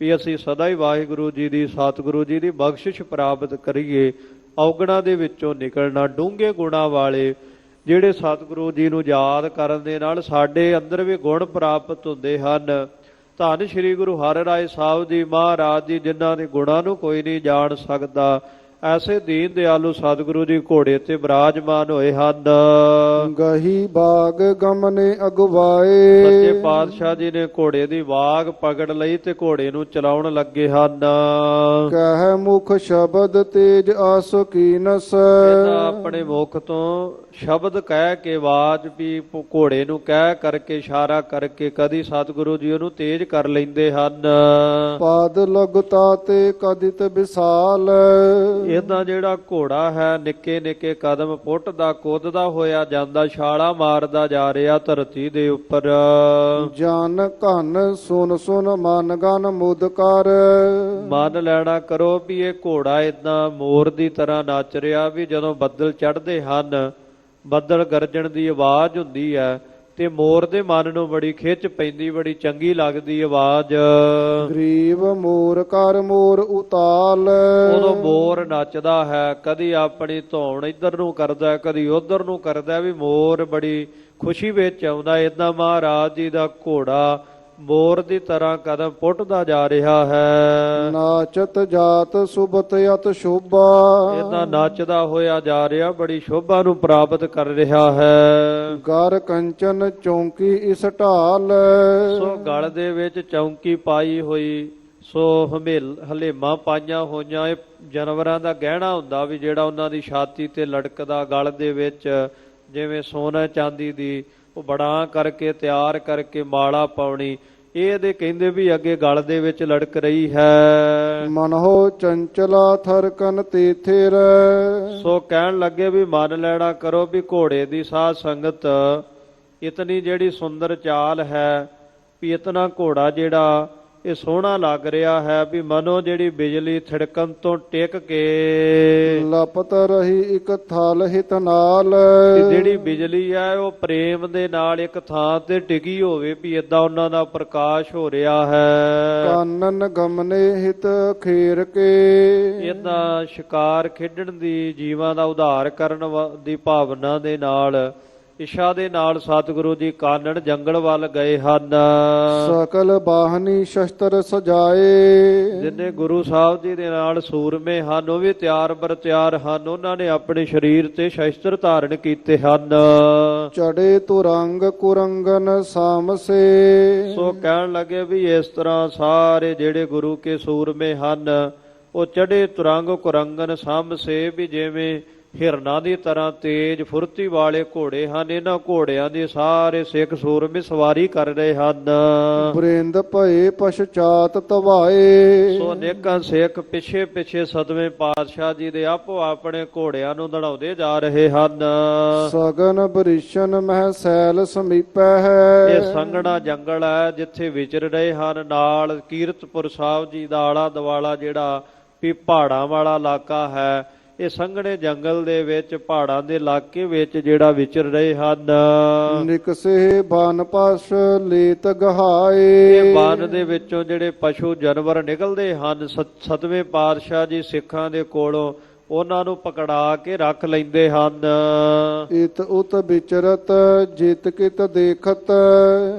ਵੀ ਅਸੀਂ ਸਦਾ ਹੀ ਵਾਹਿਗੁਰੂ ਜੀ ਦੀ, ਸਤਿਗੁਰੂ ਜੀ ਦੀ ਬਖਸ਼ਿਸ਼ ਪ੍ਰਾਪਤ ਕਰੀਏ। ਔਗਣਾਂ ਦੇ ਵਿੱਚੋਂ ਨਿਕਲਣਾ, ਡੂੰਘੇ ਗੁਣਾਂ ਵਾਲੇ ਜਿਹੜੇ ਸਤਿਗੁਰੂ ਜੀ ਨੂੰ ਯਾਦ ਕਰਨ ਦੇ ਨਾਲ ਸਾਡੇ ਅੰਦਰ ਵੀ ਗੁਣ ਪ੍ਰਾਪਤ ਹੁੰਦੇ ਹਨ। ਧੰਨ ਸ੍ਰੀ ਗੁਰੂ ਹਰਿਰਾਏ ਸਾਹਿਬ ਜੀ ਮਹਾਰਾਜ ਜੀ, ਜਿਨ੍ਹਾਂ ਦੇ ਗੁਣਾਂ ਨੂੰ ਕੋਈ ਨਹੀਂ ਜਾਣ ਸਕਦਾ। ਐਸੇ ਦੀਨ ਦਿਆਲੂ ਸਤਿਗੁਰੂ ਜੀ ਘੋੜੇ ਤੇ ਬਿਰਾਜਮਾਨ ਹੋਏ ਹਨ। ਗਹੀ ਬਾਗ ਗਮਨੇ ਸੱਚੇ ਅਗਵਾਏ ਪਾਤਸ਼ਾਹ ਜੀ ਨੇ ਘੋੜੇ ਦੀ ਵਾਗ ਪਕੜ ਲਈ ਤੇ ਘੋੜੇ ਨੂੰ ਚਲਾਉਣ ਲੱਗੇ ਹਨ। ਕਹਿ ਮੁਖ ਸ਼ਬਦ ਤੇਜ ਆਸੋ ਕੀਨਸ ਇਹਨਾਂ ਆਪਣੇ ਮੁਖ ਤੋਂ ਸ਼ਬਦ ਕਹਿ ਕੇ ਆਵਾਜ਼ ਵੀ ਘੋੜੇ ਨੂੰ ਕਹਿ ਕਰਕੇ ਇਸ਼ਾਰਾ ਕਰਕੇ ਕਦੀ ਸਤਿਗੁਰੂ ਜੀ ਉਹਨੂੰ ਤੇਜ਼ ਕਰ ਲੈਂਦੇ ਹਨ। ਪਾਦ ਲਗਤਾ ਤੇ ਕਦਿਤ ਵਿਸਾਲ ਇਹਦਾ ਜਿਹੜਾ ਘੋੜਾ ਹੈ ਨਿੱਕੇ ਨਿੱਕੇ ਕਦਮ ਪੁੱਟਦਾ ਕੁੱਦਦਾ ਹੋਇਆ ਜਾਂਦਾ, ਛਾਲਾ ਮਾਰਦਾ ਜਾ ਰਿਹਾ ਧਰਤੀ ਦੇ ਉੱਪਰ। ਜਨ ਘਨ ਸੁਨ ਸੁਨ ਮਨ ਗਨ ਮੁਦ ਕਰ ਮਨ ਲੈਣਾ ਕਰੋ ਵੀ ਇਹ ਘੋੜਾ ਏਦਾਂ ਮੋਰ ਦੀ ਤਰ੍ਹਾਂ ਨੱਚ ਰਿਹਾ, ਵੀ ਜਦੋਂ ਬੱਦਲ ਚੜ੍ਹਦੇ ਹਨ ਬੱਦਲ ਗਰਜਣ ਦੀ ਆਵਾਜ਼ ਹੁੰਦੀ ਹੈ ਤੇ ਮੋਰ ਦੇ ਮਨ ਨੂੰ ਬੜੀ ਖਿੱਚ ਪੈਂਦੀ, ਬੜੀ ਚੰਗੀ ਲੱਗਦੀ ਆਵਾਜ਼। ਗਰੀਬ ਮੋਰ ਕਰ ਮੋਰ ਉਤਾਲ ਉਦੋਂ ਮੋਰ ਨੱਚਦਾ ਹੈ, ਕਦੀ ਆਪਣੀ ਧੌਣ ਇੱਧਰ ਨੂੰ ਕਰਦਾ ਕਦੀ ਉੱਧਰ ਨੂੰ ਕਰਦਾ, ਵੀ ਮੋਰ ਬੜੀ ਖੁਸ਼ੀ ਵਿੱਚ ਆਉਂਦਾ। ਏਦਾਂ ਮਹਾਰਾਜ ਜੀ ਦਾ ਘੋੜਾ ਮੋਰ ਦੀ ਤਰ੍ਹਾਂ ਕਦਮ ਪੁੱਟਦਾ ਜਾ ਰਿਹਾ ਹੈ। ਨਾਚਤ ਜਾਤ ਸੁਬਤ ਅਤ ਸ਼ੋਭਾ ਏਦਾਂ ਨੱਚਦਾ ਹੋਇਆ ਜਾ ਰਿਹਾ, ਬੜੀ ਸ਼ੋਭਾ ਨੂੰ ਪ੍ਰਾਪਤ ਕਰ ਰਿਹਾ ਹੈ। ਗਰ ਕੰਚਨ ਚੌਂਕੀ ਇਸ ਢਾਲ ਸੋ ਗਲ ਦੇ ਵਿੱਚ ਚੌਂਕੀ ਪਾਈ ਹੋਈ, ਸੋ ਹਲੇਮਾਂ ਪਾਈਆਂ ਹੋਈਆਂ। ਇਹ ਜਾਨਵਰਾਂ ਦਾ ਗਹਿਣਾ ਹੁੰਦਾ ਵੀ ਜਿਹੜਾ ਉਹਨਾਂ ਦੀ ਛਾਤੀ ਤੇ ਲਟਕਦਾ, ਗਲ ਦੇ ਵਿੱਚ ਜਿਵੇਂ ਸੋਨਾ ਚਾਂਦੀ ਦੀ ਉਹ ਬੜਾ ਕਰਕੇ ਤਿਆਰ ਕਰਕੇ ਮਾਲਾ ਪਾਉਣੀ। ਇਹਦੇ ਕਹਿੰਦੇ ਵੀ ਅੱਗੇ ਗਲ ਦੇ ਵਿੱਚ ਲਟਕ ਰਹੀ ਹੈ। ਮਨਹੁ ਚੰਚਲਾ ਥਰਕਨ ਤੇਥੇਰ ਸੋ ਕਹਿਣ ਲੱਗੇ ਵੀ ਮੰਨ ਲੈਣਾ ਕਰੋ ਵੀ ਘੋੜੇ ਦੀ ਸਾਧ ਸੰਗਤ ਇਤਨੀ ਜਿਹੜੀ ਸੁੰਦਰ ਚਾਲ ਹੈ, ਵੀ ਇਤਨਾ ਘੋੜਾ ਜਿਹੜਾ ਇਹ ਸੋਹਣਾ ਲੱਗ ਰਿਹਾ ਹੈ, ਵੀ ਮਨੋ ਜਿਹੜੀ ਬਿਜਲੀ ਥੜਕਣ ਤੋਂ ਟਿਕ ਕੇ ਲਪਤ ਰਹੀ ਇੱਕ ਥਲ ਹਿਤ ਨਾਲ ਜਿਹੜੀ ਬਿਜਲੀ ਹੈ ਉਹ ਪ੍ਰੇਮ ਦੇ ਨਾਲ ਇੱਕ ਥਾਂ ਤੇ ਟਿਕੀ ਹੋਵੇ, ਵੀ ਏਦਾਂ ਉਹਨਾਂ ਦਾ ਪ੍ਰਕਾਸ਼ ਹੋ ਰਿਹਾ ਹੈ। ਕਾਨਨ ਗਮਨੇ ਹਿਤ ਖੇਰ ਕੇ ਏਦਾਂ ਸ਼ਿਕਾਰ ਖੇਡਣ ਦੀ, ਜੀਵਾਂ ਦਾ ਉਧਾਰ ਕਰਨ ਦੀ ਭਾਵਨਾ ਦੇ ਨਾਲ, ਇੱਛਾ ਦੇ ਨਾਲ ਸਤਿਗੁਰੂ ਜੀ ਕਾਨਣ ਜੰਗਲ ਵੱਲ ਗਏ ਹਨ। ਸਕਲ ਬਾਹਨੀ ਸ਼ਸਤਰ ਸਜਾਏ ਜਿੰਨੇ ਗੁਰੂ ਸਾਹਿਬ ਜੀ ਦੇ ਨਾਲ ਸੂਰਮੇ ਹਨ ਉਹ ਵੀ ਤਿਆਰ ਬਰ ਤਿਆਰ ਹਨ। ਉਹਨਾਂ ਨੇ ਆਪਣੇ ਸਰੀਰ ਤੇ ਸ਼ਸਤਰ ਧਾਰਨ ਕੀਤੇ ਹਨ। ਚੜੇ ਤੁਰੰਗ ਕੁਰੰਗਨ ਸਾਮਸੇ ਸੋ ਕਹਿਣ ਲੱਗੇ ਵੀ ਇਸ ਤਰ੍ਹਾਂ ਸਾਰੇ ਜਿਹੜੇ ਗੁਰੂ ਕੇ ਸੂਰਮੇ ਹਨ ਉਹ ਚੜੇ ਤੁਰੰਗ ਕੁਰੰਗਨ ਸਾਮਸੇ, ਵੀ ਜਿਵੇਂ ਹਿਰਨਾਂ ਦੀ ਤਰ੍ਹਾਂ ਤੇਜ ਫੁਰਤੀ ਵਾਲੇ ਘੋੜੇ ਹਨ। ਇਹਨਾਂ ਘੋੜਿਆਂ ਦੀ ਸਾਰੇ ਸਿੱਖ ਸੂਰਮੇ ਸਵਾਰੀ ਕਰ ਰਹੇ ਹਨ। ਬ੍ਰਿੰਦ ਭਏ ਪਛਚਾਤ ਤਵਾਏ ਸੋ ਅਨੇਕਾਂ ਸਿੱਖ ਪਿੱਛੇ ਪਿੱਛੇ ਸਤਵੇਂ ਪਾਤਸ਼ਾਹ ਜੀ ਦੇ ਆਪੋ ਆਪਣੇ ਘੋੜਿਆਂ ਨੂੰ ਦੜਾਉਂਦੇ ਜਾ ਰਹੇ ਹਨ। ਸਗਨ ਬ੍ਰਿਸ਼ਨ ਮਹਿ ਸੈਲ ਸਮੀਪੈ ਹੈ ਇਹ ਸੰਘਣਾ ਜੰਗਲ ਹੈ ਜਿੱਥੇ ਵਿਚਰ ਰਹੇ ਹਨ। ਨਾਲ ਕੀਰਤਪੁਰ ਸਾਹਿਬ ਜੀ ਦਾ ਆਲਾ ਦੁਆਲਾ ਜਿਹੜਾ ਵੀ ਪਹਾੜਾਂ ਵਾਲਾ ਇਲਾਕਾ ਹੈ, ਇਹ ਸੰਘਣੇ ਜੰਗਲ ਦੇ ਵਿੱਚ ਪਹਾੜਾਂ ਦੇ ਇਲਾਕੇ ਵਿੱਚ ਜਿਹੜਾ ਵਿਚਰ ਰਹੇ ਹਨ। ਨਿਕਸੇ ਬਨ ਪਸ ਲੇਤ ਗਹਾਏ ਇਹ ਬਨ ਦੇ ਵਿੱਚੋਂ ਜਿਹੜੇ ਪਸ਼ੂ ਜਾਨਵਰ ਨਿਕਲਦੇ ਹਨ, ਸਤਵੇਂ ਪਾਤਸ਼ਾਹ ਜੀ ਸਿੱਖਾਂ ਦੇ ਕੋਲੋਂ ਉਹਨਾਂ ਨੂੰ ਪਕੜਾ ਕੇ ਰੱਖ ਲੈਂਦੇ ਹਨ। ਇਤ ਉਤ ਵਿਚਰਤ ਜਿਤ ਕਿਤ ਦੇਖਤ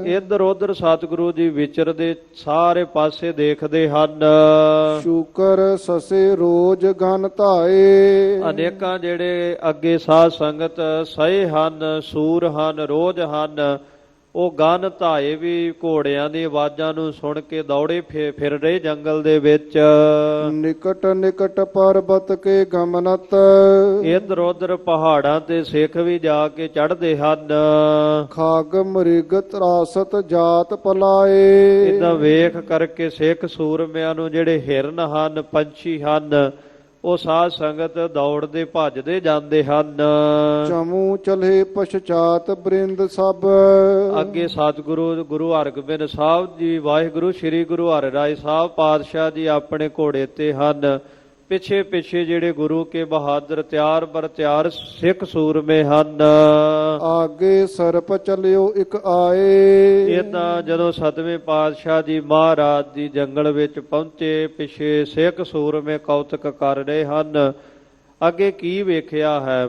ਇੱਧਰ ਉੱਧਰ ਸਤਿਗੁਰੂ ਜੀ ਵਿਚਰਦੇ ਸਾਰੇ ਪਾਸੇ ਦੇਖਦੇ ਹਨ। ਸ਼ੂਕਰ ਸਸੇ ਰੋਜ ਗਨ ਧਾਏ ਅਨੇਕਾਂ ਜਿਹੜੇ ਅੱਗੇ ਸਾਧ ਸੰਗਤ ਸਹੇ ਹਨ, ਸੂਰ ਹਨ, ਰੋਜ਼ ਹਨ, ਉਹ ਗਨ ਧਾਏ ਵੀ ਘੋੜਿਆਂ ਦੀ ਆਵਾਜ਼ਾਂ ਨੂੰ ਸੁਣ ਕੇ ਦੌੜੇ ਫਿਰ ਰਹੇ ਜੰਗਲ ਦੇ ਵਿੱਚ। ਨਿਕਟ ਨਿਕਟ ਪਰਬਤ ਕੇ ਗਮਨਤ ਇੱਧਰ ਉੱਧਰ ਪਹਾੜਾਂ ਤੇ ਸਿੱਖ ਵੀ ਜਾ ਕੇ ਚੜ੍ਹਦੇ ਹਨ। ਖਾਗ ਮ੍ਰਿਗ ਤਰਾਸਤ ਜਾਤ ਪਲਾਏ ਇਦਾਂ ਵੇਖ ਕਰਕੇ ਸਿੱਖ ਸੂਰਮਿਆਂ ਨੂੰ ਜਿਹੜੇ ਹਿਰਨ ਹਨ, ਪੰਛੀ ਹਨ, ਉਹ ਸਾਧ ਸੰਗਤ ਦੌੜਦੇ ਭੱਜਦੇ ਜਾਂਦੇ ਹਨ। ਚਮੂ ਚਲੇ ਪਛਚਾਤ ਬ੍ਰਿੰਦ ਸਭ ਅੱਗੇ ਸਤਿਗੁਰੂ ਗੁਰੂ ਹਰਗੋਬਿੰਦ ਸਾਹਿਬ ਜੀ, ਵਾਹਿਗੁਰੂ ਸ੍ਰੀ ਗੁਰੂ ਹਰਿਰਾਏ ਸਾਹਿਬ ਪਾਤਸ਼ਾਹ ਜੀ ਆਪਣੇ ਘੋੜੇ ਤੇ ਹਨ। ਪਿੱਛੇ ਪਿੱਛੇ ਜਿਹੜੇ ਗੁਰੂ ਕੇ ਬਹਾਦਰ ਤਿਆਰ ਬਰ ਤਿਆਰ ਸਿੱਖ ਸੂਰਮੇ ਹਨ। ਆਗੇ ਸਰਪ ਚਲਿਓ ਇੱਕ ਆਏ ਏਦਾਂ ਜਦੋਂ ਸਤਵੇਂ ਪਾਤਸ਼ਾਹ ਜੀ ਮਹਾਰਾਜ ਜੀ ਜੰਗਲ ਵਿੱਚ ਪਹੁੰਚੇ, ਪਿੱਛੇ ਸਿੱਖ ਸੂਰਮੇ ਕੌਤਕ ਕਰ ਰਹੇ ਹਨ। ਅੱਗੇ ਕੀ ਵੇਖਿਆ ਹੈ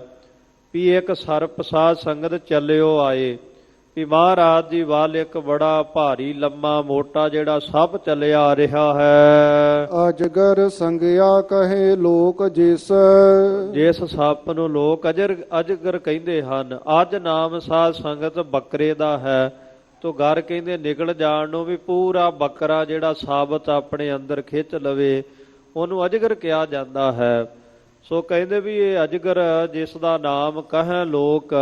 ਵੀ ਇੱਕ ਸਰਪ ਸਾਧ ਸੰਗਤ ਚੱਲਿਓ ਆਏ। ਵੀ ਮਹਾਰਾਜ ਜੀ ਵੱਲ ਇੱਕ ਬੜਾ ਭਾਰੀ ਲੰਮਾ ਮੋਟਾ ਜਿਹੜਾ ਸੱਪ ਚੱਲਿਆ ਆ ਰਿਹਾ ਹੈ। ਅਜਗਰ ਸੰਗਿਆ ਕਹੇ ਲੋਕ ਜਿਸ ਸੱਪ ਨੂੰ ਲੋਕ ਅਜਗਰ ਕਹਿੰਦੇ ਹਨ, ਅੱਜ ਨਾਮ ਸਾਧ ਸੰਗਤ ਬੱਕਰੇ ਦਾ ਹੈ। ਤੋ ਗਰ ਕਹਿੰਦੇ ਨਿਕਲ ਜਾਣ ਨੂੰ ਵੀ ਪੂਰਾ ਬੱਕਰਾ ਜਿਹੜਾ ਸਾਬਤ ਆਪਣੇ ਅੰਦਰ ਖਿੱਚ ਲਵੇ ਉਹਨੂੰ ਅਜਗਰ ਕਿਹਾ ਜਾਂਦਾ ਹੈ। ਸੋ ਕਹਿੰਦੇ ਵੀ ਇਹ ਅਜਗਰ ਜਿਸ ਦਾ ਨਾਮ ਕਹੇ ਲੋਕ,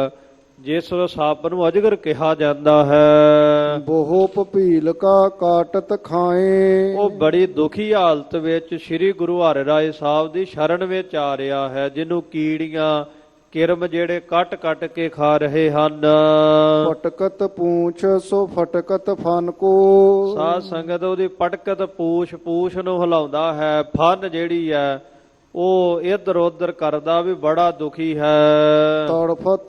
ਜਿਸ ਸੱਪ ਨੂੰ ਅਜਗਰ ਕਿਹਾ ਜਾਂਦਾ ਹੈ। ਬਹੁ ਭੀਲ ਕਾ ਕਾਟਤ ਖਾਏ। ਉਹ ਬੜੀ ਦੁਖੀ ਹਾਲਤ ਵਿੱਚ ਸ੍ਰੀ ਗੁਰੂ ਹਰਿਰਾਏ ਸਾਹਿਬ ਦੀ ਸ਼ਰਨ ਵਿੱਚ ਆ ਰਿਹਾ ਹੈ, ਜਿਹਨੂੰ ਕੀੜੀਆਂ ਕਿਰਮ ਜਿਹੜੇ ਕੱਟ ਕੱਟ ਕੇ ਖਾ ਰਹੇ ਹਨ। ਫਟਕਤ ਪੂਛ ਸੋ ਫਟਕਤ ਫਨ ਕੋ। ਸਾਧ ਸੰਗਤ ਉਹਦੀ ਪਟਕਤ ਪੂਛ ਨੂੰ ਹਿਲਾਉਂਦਾ ਹੈ, ਫਨ ਜਿਹੜੀ ਹੈ ਉਹ ਇੱਧਰ ਉੱਧਰ ਕਰਦਾ ਵੀ ਬੜਾ ਦੁਖੀ ਹੈ। ਤੜਫਤ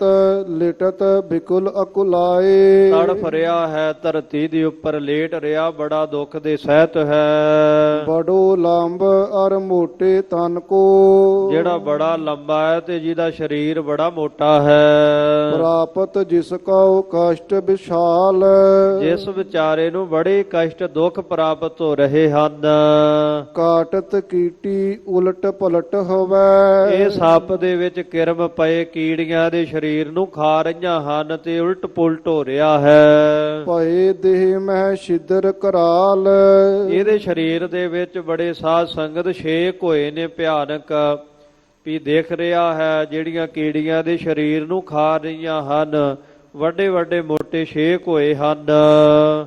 ਲਿਟਤ ਬਿਕੁਲ ਅਕੁਲਾਏ। ਤੜਫ ਰਿਹਾ ਹੈ, ਧਰਤੀ ਦੇ ਉੱਪਰ ਲੇਟ ਰਿਹਾ, ਬੜਾ ਦੁੱਖ ਦੇ ਸਹਿਤ ਹੈ। ਬੜੋ ਲੰਬ ਅਰ ਮੋਟੇ ਤਨ ਕੋ। ਜਿਹੜਾ ਬੜਾ ਲੰਬਾ ਹੈ ਤੇ ਜਿਹਦਾ ਸਰੀਰ ਬੜਾ ਮੋਟਾ ਹੈ। ਪ੍ਰਾਪਤ ਜਿਸ ਕਉ ਕਸ਼ਟ ਵਿਸ਼ਾਲ। ਜਿਸ ਵਿਚਾਰੇ ਨੂੰ ਬੜੇ ਕਸ਼ਟ ਦੁੱਖ ਪ੍ਰਾਪਤ ਹੋ ਰਹੇ ਹਨ। ਕਾਟਤ ਕੀਟੀ ਉਲਟ ਪਲਟ ਹੋਵੇ। ਇਹ ਸੱਪ ਦੇ ਵਿੱਚ ਕਿਰਮ ਪਏ ਕੀੜੀਆਂ ਦੇ ਸਰੀਰ ਨੂੰ ਖਾ ਰਹੀਆਂ ਹਨ ਤੇ ਉਲਟ ਪੁਲਟ ਹੋ ਰਿਹਾ ਹੈ। ਭਏ ਦੇਹ ਮਹਿ ਛਿਦਰ ਕਰਾਲ। ਇਹਦੇ ਸਰੀਰ ਦੇ ਵਿੱਚ ਬੜੇ ਸਾਧ ਸੰਗਤ ਛੇਕ ਹੋਏ ਨੇ ਭਿਆਨਕ, ਵੀ ਦੇਖ ਰਿਹਾ ਹੈ ਜਿਹੜੀਆਂ ਕੀੜੀਆਂ ਦੇ ਸਰੀਰ ਨੂੰ ਖਾ ਰਹੀਆਂ ਹਨ, ਵੱਡੇ ਵੱਡੇ ਮੋਟੇ ਛੇਕ ਹੋਏ ਹਨ।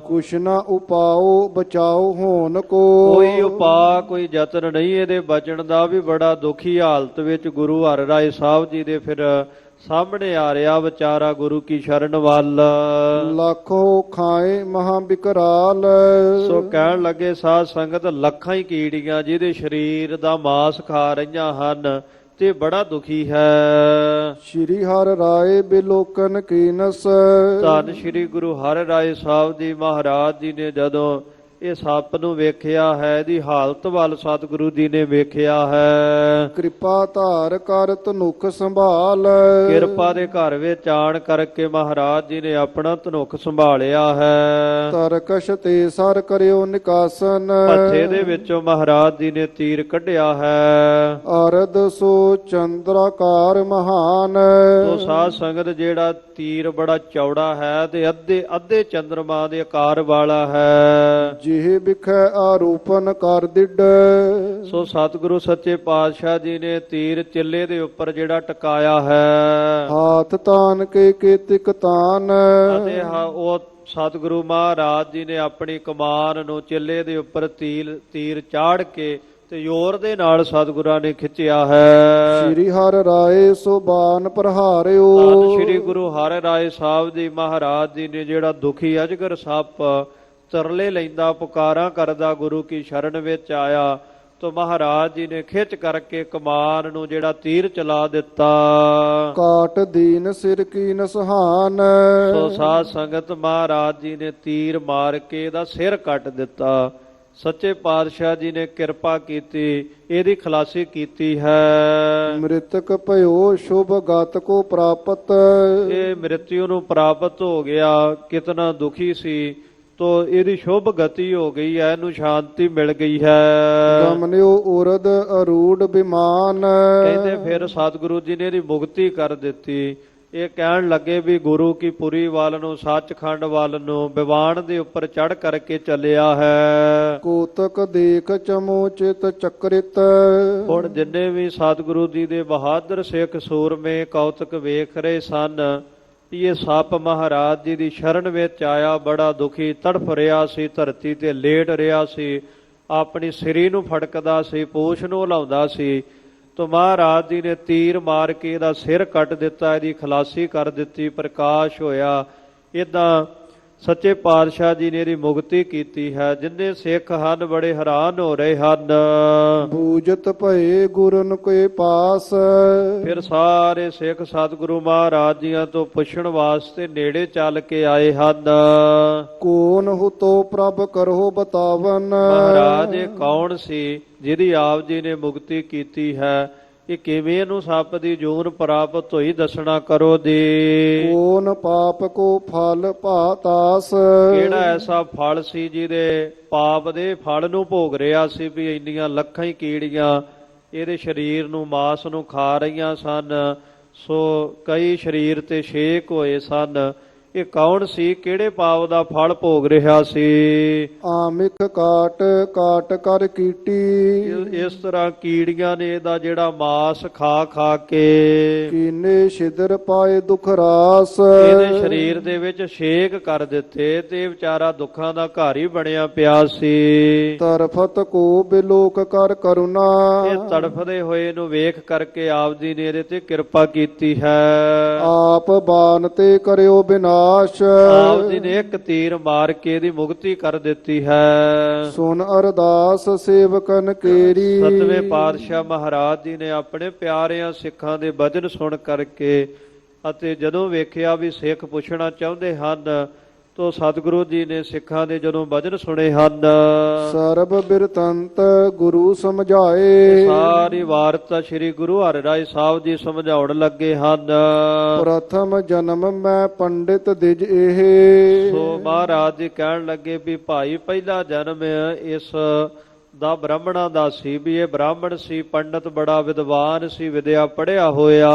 ਕੁਛ ਨਾ ਉਪਾਓ ਬਚਾਓ ਹੋਣ ਕੋ। ਕੋਈ ਉਪਾਅ ਕੋਈ ਯਤਨ ਨਹੀਂ ਇਹਦੇ ਬਚਣ ਦਾ, ਵੀ ਬੜਾ ਦੁਖੀ ਹਾਲਤ ਵਿੱਚ ਗੁਰੂ ਹਰਿਰਾਏ ਸਾਹਿਬ ਜੀ ਦੇ ਫਿਰ ਸਾਹਮਣੇ ਆ ਰਿਹਾ ਵਿਚਾਰਾ ਗੁਰੂ ਕੀ ਸ਼ਰਨ ਵੱਲ। ਲੱਖੋ ਖਾਏ ਮਹਾ ਬਿਕਰਾਲ। ਸੋ ਕਹਿਣ ਲੱਗੇ ਸਾਧ ਸੰਗਤ ਲੱਖਾਂ ਹੀ ਕੀੜੀਆਂ ਜਿਹਦੇ ਸਰੀਰ ਦਾ ਮਾਸ ਖਾ ਰਹੀਆਂ ਹਨ ਤੇ ਬੜਾ ਦੁਖੀ ਹੈ। ਸ਼੍ਰੀ ਹਰਿ ਰਾਏ ਬਿਲੋਕਨ ਕੀਨਸ। ਧੰਨ ਸ਼੍ਰੀ ਗੁਰੂ ਹਰਿਰਾਏ ਸਾਹਿਬ ਜੀ ਮਹਾਰਾਜ ਜੀ ਨੇ ਜਦੋਂ ਇਹ ਸੱਪ ਨੂੰ ਵੇਖਿਆ ਹੈ, ਇਹਦੀ ਹਾਲਤ ਵੱਲ ਸਤਿਗੁਰੂ ਜੀ ਨੇ ਵੇਖਿਆ ਹੈ। ਕਿਰਪਾ ਧਾਰ ਕਰ ਧਨੁਖ ਸੰਭਾਲ। ਕਿਰਪਾ ਦੇ ਘਰ ਵਿੱਚ ਆਣ ਕਰਕੇ ਮਹਾਰਾਜ ਜੀ ਨੇ ਆਪਣਾ ਧਨੁਖ ਸੰਭਾਲਿਆ ਹੈ। ਤਰਕਸ਼ ਤੇ ਸਰ ਕਰਿਓ ਨਿਕਾਸਨ। ਪੱਥੇ ਦੇ ਵਿੱਚੋਂ ਮਹਾਰਾਜ ਜੀ ਨੇ ਤੀਰ ਕੱਢਿਆ ਹੈ। ਅਰਧ ਸੋ ਚੰਦਰਾਕਾਰ ਮਹਾਨ। ਤੋ ਸਾਧ ਸੰਗਤ ਜਿਹੜਾ ਤੀਰ ਬੜਾ ਚੌੜਾ ਹੈ ਤੇ ਅੱਧੇ ਚੰਦਰਮਾ ਦੇ ਆਕਾਰ ਵਾਲਾ ਹੈ। ਜਿਹ ਬਿਖੈ ਆਰੂਪਨ ਕਰ ਦਿੱਡ। ਸੋ ਸਤਿਗੁਰੂ ਸੱਚੇ ਪਾਤਸ਼ਾਹ ਜੀ ਨੇ ਤੀਰ ਚਿੱਲੇ ਦੇ ਉੱਪਰ ਜਿਹੜਾ ਟਿਕਾਇਆ ਹੈ। ਹਾਥ ਤਾਨ ਕੇ ਕੇਤਿਕ ਤਾਨ। ਅਤੇ ਉਹ ਸਤਿਗੁਰੂ ਮਹਾਰਾਜ ਜੀ ਨੇ ਆਪਣੀ ਕਮਾਨ ਨੂੰ ਚਿੱਲੇ ਦੇ ਉੱਪਰ ਤੀਰ ਚਾੜ ਕੇ ਤੇ ਜ਼ੋਰ ਦੇ ਨਾਲ ਸਤਿਗੁਰਾਂ ਨੇ ਖਿੱਚਿਆ ਹੈ। ਸ਼੍ਰੀ ਹਰਿ ਰਾਏ ਸੋ ਬਾਨ ਪ੍ਰਹਾਰਿਓ। ਧੰਨ ਸ਼੍ਰੀ ਗੁਰੂ ਹਰਿਰਾਏ ਸਾਹਿਬ ਜੀ ਮਹਾਰਾਜ ਜੀ ਨੇ ਜਿਹੜਾ ਦੁਖੀ ਅਜਗਰ ਸੱਪ ਤਰਲੇ ਲੈਂਦਾ ਪੁਕਾਰਾਂ ਕਰਦਾ ਗੁਰੂ ਕੀ ਸ਼ਰਨ ਵਿੱਚ ਆਇਆ, ਤੋ ਮਹਾਰਾਜ ਜੀ ਨੇ ਖਿੱਚ ਕਰਕੇ ਕਮਾਨ ਨੂੰ ਜਿਹੜਾ ਤੀਰ ਚਲਾ ਦਿੱਤਾ। ਕਾਟ ਦੀਨ ਸਿਰ ਕੀ ਨਸਹਾਨ। ਸੋ ਸਾਧ ਸੰਗਤ ਮਹਾਰਾਜ ਜੀ ਨੇ ਤੀਰ ਮਾਰ ਕੇ ਇਹਦਾ ਸਿਰ ਕੱਟ ਦਿੱਤਾ। ਸੱਚੇ ਪਾਤਸ਼ਾਹ ਜੀ ਨੇ ਕਿਰਪਾ ਕੀਤੀ, ਇਹਦੀ ਖਲਾਸੀ ਕੀਤੀ ਹੈ। ਮ੍ਰਿਤਕ ਭਇਓ ਸ਼ੁਭ ਗਤ ਕੋ ਪ੍ਰਾਪਤ। ਇਹ ਮ੍ਰਿਤਿਉ ਨੂੰ ਪ੍ਰਾਪਤ ਹੋ ਗਿਆ, ਕਿਤਨਾ ਦੁਖੀ ਸੀ, ਤੋ ਇਹਦੀ ਸ਼ੁਭ ਗਤੀ ਹੋ ਗਈ ਹੈ, ਇਹਨੂੰ ਸ਼ਾਂਤੀ ਮਿਲ ਗਈ ਹੈ। ਗਮਨਿਓ ਉਰਦ ਅਰੂੜ ਬਿਮਾਨ। ਕਹਿੰਦੇ ਫਿਰ ਸਤਿਗੁਰੂ ਜੀ ਨੇ ਇਹਦੀ ਮੁਕਤੀ ਕਰ ਦਿੱਤੀ। ਇਹ ਕਹਿਣ ਲੱਗੇ ਵੀ ਗੁਰੂ ਕੀ ਪੁਰੀ ਵੱਲ ਨੂੰ, ਸੱਚਖੰਡ ਵੱਲ ਨੂੰ ਵਿਵਾਨ ਦੇ ਉੱਪਰ ਚੜ ਕਰਕੇ ਚੱਲਿਆ ਹੈ। ਕੋਤਕ ਦੇਖ ਚਮੋ ਚਿਤ ਚੱਕਰਿਤ। ਹੁਣ ਜਿੰਨੇ ਵੀ ਸਤਿਗੁਰੂ ਜੀ ਦੇ ਬਹਾਦਰ ਸਿੱਖ ਸੂਰਮੇ ਕੌਤਕ ਵੇਖ ਰਹੇ ਸਨ ਵੀ ਇਹ ਸੱਪ ਮਹਾਰਾਜ ਜੀ ਦੀ ਸ਼ਰਨ ਵਿੱਚ ਆਇਆ, ਬੜਾ ਦੁਖੀ ਤੜਫ ਰਿਹਾ ਸੀ, ਧਰਤੀ ਤੇ ਲੇਟ ਰਿਹਾ ਸੀ, ਆਪਣੀ ਸਿਰੀ ਨੂੰ ਫੜਕਦਾ ਸੀ, ਪੂਛ ਨੂੰ ਹਿਲਾਉਂਦਾ ਸੀ। ਤੋ ਮਹਾਰਾਜ ਜੀ ਨੇ ਤੀਰ ਮਾਰ ਕੇ ਇਹਦਾ ਸਿਰ ਕੱਟ ਦਿੱਤਾ, ਇਹਦੀ ਖਲਾਸੀ ਕਰ ਦਿੱਤੀ, ਪ੍ਰਕਾਸ਼ ਹੋਇਆ। ਏਦਾਂ ਸੱਚੇ ਪਾਤਸ਼ਾਹ ਜੀ ਨੇ ਇਹਦੀ ਮੁਕਤੀ ਕੀਤੀ ਹੈ। ਜਿੰਨੇ ਸਿੱਖ ਹਨ ਬੜੇ ਹੈਰਾਨ ਹੋ ਰਹੇ ਹਨ। ਬੂਜਤ ਭਏ ਗੁਰਨ ਕੇ ਪਾਸ। ਫਿਰ ਸਾਰੇ ਸਿੱਖ ਸਤਿਗੁਰੂ ਮਹਾਰਾਜ ਜੀਆਂ ਤੋਂ ਪੁੱਛਣ ਵਾਸਤੇ ਨੇੜੇ ਚੱਲ ਕੇ ਆਏ ਹਨ। ਕੌਣ ਹੁਤੋ ਪ੍ਰਭ ਕਰੋ ਬਤਾਵਨ। ਮਹਾਰਾਜ ਇਹ ਕੌਣ ਸੀ ਜਿਹਦੀ ਆਪ ਜੀ ਨੇ ਮੁਕਤੀ ਕੀਤੀ ਹੈ? ਇਹ ਕਿਵੇਂ ਇਹਨੂੰ ਸੱਪ ਦੀ ਜੂਨ ਪ੍ਰਾਪਤ ਹੋਈ ਦੱਸਣਾ ਕਰੋ ਦੀ। ਕੋਨ ਪਾਪ ਕੋ ਫਲ ਭਾਤਾਸ, ਕਿਹੜਾ ਐਸਾ ਫਲ ਸੀ ਜਿਹਦੇ ਪਾਪ ਦੇ ਫਲ ਨੂੰ ਭੋਗ ਰਿਹਾ ਸੀ ਵੀ ਇੰਨੀਆਂ ਲੱਖਾਂ ਹੀ ਕੀੜੀਆਂ ਇਹਦੇ ਸਰੀਰ ਨੂੰ ਮਾਸ ਨੂੰ ਖਾ ਰਹੀਆਂ ਸਨ, ਸੋ ਕਈ ਸਰੀਰ ਤੇ ਛੇਕ ਹੋਏ ਸਨ। ਇਹ ਕੌਣ ਸੀ, ਕਿਹੜੇ ਪਾਪ ਦਾ ਫਲ ਭੋਗ ਰਿਹਾ ਸੀ? ਆਮਿਕ ਕਾਟ ਕਾਟ ਕਰ ਕੀਟੀ, ਇਸ ਤਰ੍ਹਾਂ ਕੀੜੀਆਂ ਨੇ ਇਹਦਾ ਜਿਹੜਾ ਮਾਸ ਖਾ ਖਾ ਕੇ ਕੀਨੇ ਛਿਦਰ ਪਾਏ ਦੁਖ ਰਾਸ, ਇਹਦੇ ਸਰੀਰ ਦੇ ਵਿੱਚ ਛੇਕ ਕਰ ਦਿੱਤੇ ਤੇ ਇਹ ਵਿਚਾਰਾ ਦੁੱਖਾਂ ਦਾ ਘਰ ਹੀ ਬਣਿਆ ਪਿਆ ਸੀ। ਤਰਫਤ ਕੋ ਬਿਲੋਕ ਕਰ ਕਰੁਣਾ, ਇਹ ਤੜਫਦੇ ਹੋਏ ਨੂੰ ਵੇਖ ਕਰਕੇ ਆਪ ਜੀ ਨੇ ਇਹਦੇ ਤੇ ਕਿਰਪਾ ਕੀਤੀ ਹੈ। ਆਪ ਬਾਨ ਤੇ ਕਰਿਓ ਬਿਨਾਸ਼, ਆਪ ਜੀ ਨੇ ਇੱਕ ਤੀਰ ਮਾਰ ਕੇ ਇਹਦੀ ਮੁਕਤੀ ਕਰ ਦਿੱਤੀ ਹੈ। ਸੁਨ ਅਰਦਾਸ ਸੇਵਕਨ ਕੇਰੀ, ਸਤਵੇਂ ਪਾਤਸ਼ਾਹ ਮਹਾਰਾਜ ਜੀ ਨੇ ਆਪਣੇ ਪਿਆਰਿਆਂ ਸਿੱਖਾਂ ਦੇ ਬਚਨ ਸੁਣ ਕਰਕੇ ਅਤੇ ਜਦੋਂ ਵੇਖਿਆ ਵੀ ਸਿੱਖ ਪੁੱਛਣਾ ਚਾਹੁੰਦੇ ਹਨ ਤੋ ਸਤਿਗੁਰੂ ਜੀ ਨੇ ਸਿੱਖਾਂ ਦੇ ਜਦੋਂ ਬਚਨ ਸੁਣੇ ਹਨ, ਸਰਬ ਬਿਰਤੰਤ ਗੁਰੂ ਸਮਝਾਏ, ਸਾਰੀ ਵਾਰਤਾ ਸ੍ਰੀ ਗੁਰੂ ਹਰਿਰਾਏ ਸਾਹਿਬ ਜੀ ਸਮਝਾਉਣ ਲੱਗੇ ਹਨ। ਪ੍ਰਥਮ ਜਨਮ ਮੈਂ ਪੰਡਿਤ ਦਿਜ ਇਹ, ਸੋ ਮਹਾਰਾਜ ਜੀ ਕਹਿਣ ਲੱਗੇ ਵੀ ਭਾਈ ਪਹਿਲਾ ਜਨਮ ਇਸ ਦਾ ਬ੍ਰਾਹਮਣਾਂ ਦਾ ਸੀ, ਵੀ ਇਹ ਬ੍ਰਾਹਮਣ ਸੀ, ਪੰਡਤ ਬੜਾ ਵਿਦਵਾਨ ਸੀ, ਵਿਦਿਆ ਪੜ੍ਹਿਆ ਹੋਇਆ।